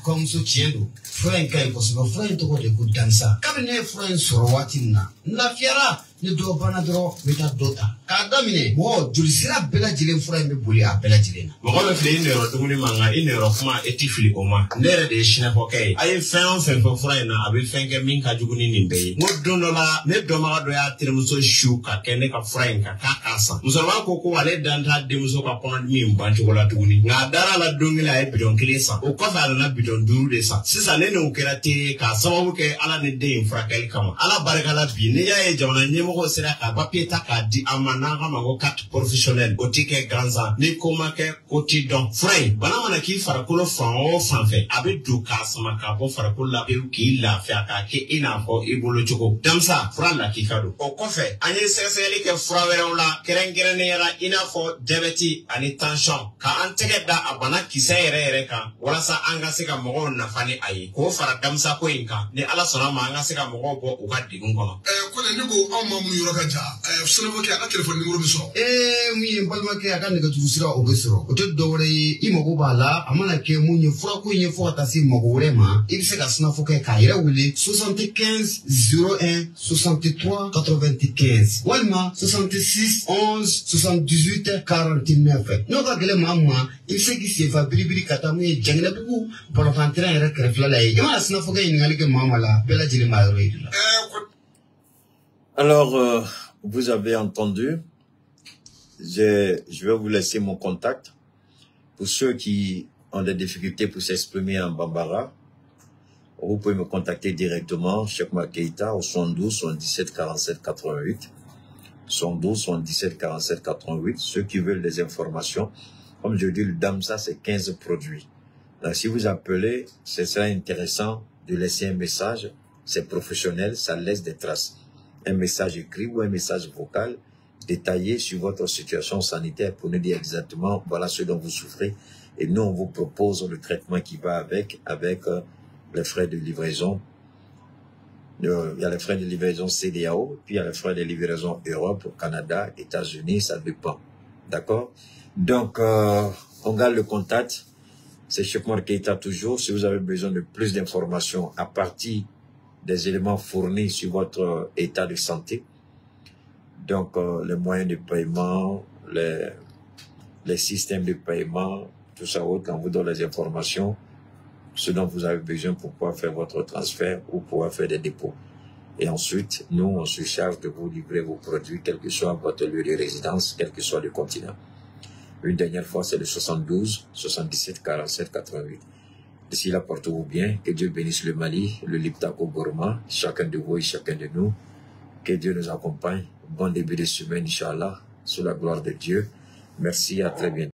Comme ce tien, Frank a impossible, Frank to go de good dancer. Cabinet Frank Sorwatina. La fiera, ne do banadro, meta dota. Kadamine, mo, Julisira Bella Jilin Frank Bulia, Bella Jilin. Mogola Flin or Dumanga in Rofma etifli oma. Nere de Shinapoke. I found for Frana, I will thank a minka jugunin in bay. Mo donola, ne domaga Tirmuso shuka, Keneka Franka, Kakasa. Musama Coco, I let Danta Demusoka upon me in Banchola Tuni. Nadara la Dungila Bidon Kilisa, or Kofa na Bidon Duresa. Sisa Neno Kerate, Kasamuke, Alan Day in Frakel Kama. Ala Baragala Binia, John and Nemo Seraka, Papietaka, di Amanaga Magokat professionnel, Otike Ganza, Nikomake, Kotidon, Frey, Banamanaki Farakulo Fan, Fanfe, Abidu Kasamaka, Farakula, Uki, La Fiaka, Ina for Ibuluchuko, Damsa, Frala Kikado, or Kofe, and yes, Selike Fraverola, Kerengeranera, Ina for Debeti, and Intention, Ka Antegeda, Abanaki Sereka, Walasa Angasika Moron Nafani Ai, Ko Fara Damsa Quinka, the Alasona Angasika Morobo, Ugadi Gungono. Mi Palmake, I can't go to Sira Obesro, Dore, Imogobala, Amanake, Munyo, Froku, Fortasi Mogorema, Ibseka Snafoke Kaira Willy, 75 01 63 95, Walma 66 11 78 49. Nova Glemama, Ibseki Sefa Bilibili Katami, Janglabu, Polofantra et Reflala, Yama Snafoke in Alike Mamala, Bella Jilima. Alors, vous avez entendu, je vais vous laisser mon contact. Pour ceux qui ont des difficultés pour s'exprimer en Bambara, vous pouvez me contacter directement, Cheikh Oumar Keïta, au 72 77 47 88. 72 77 47 88. Ceux qui veulent des informations, comme je dis, le Damsa, c'est 15 produits. Donc, si vous appelez, ce sera intéressant de laisser un message. C'est professionnel, ça laisse des traces. Un message écrit ou un message vocal détaillé sur votre situation sanitaire pour nous dire exactement voilà ce dont vous souffrez. Et nous, on vous propose le traitement qui va avec les frais de livraison. Il y a les frais de livraison CDAO, puis il y a les frais de livraison Europe, Canada, États-Unis, ça dépend. D'accord? Donc, on garde le contact. C'est Cheikh Oumar Keïta toujours. Si vous avez besoin de plus d'informations à partir des éléments fournis sur votre état de santé, donc les moyens de paiement, les systèmes de paiement, tout ça, on vous donne les informations, ce dont vous avez besoin pour pouvoir faire votre transfert ou pouvoir faire des dépôts. Et ensuite, nous, on se charge de vous livrer vos produits, quel que soit votre lieu de résidence, quel que soit le continent. Une dernière fois, c'est le 72 77 47 88. D'ici là, portez-vous bien. Que Dieu bénisse le Mali, le Liptako Gourma, chacun de vous et chacun de nous. Que Dieu nous accompagne. Bon début de semaine, Inch'Allah, sous la gloire de Dieu. Merci, à très bientôt.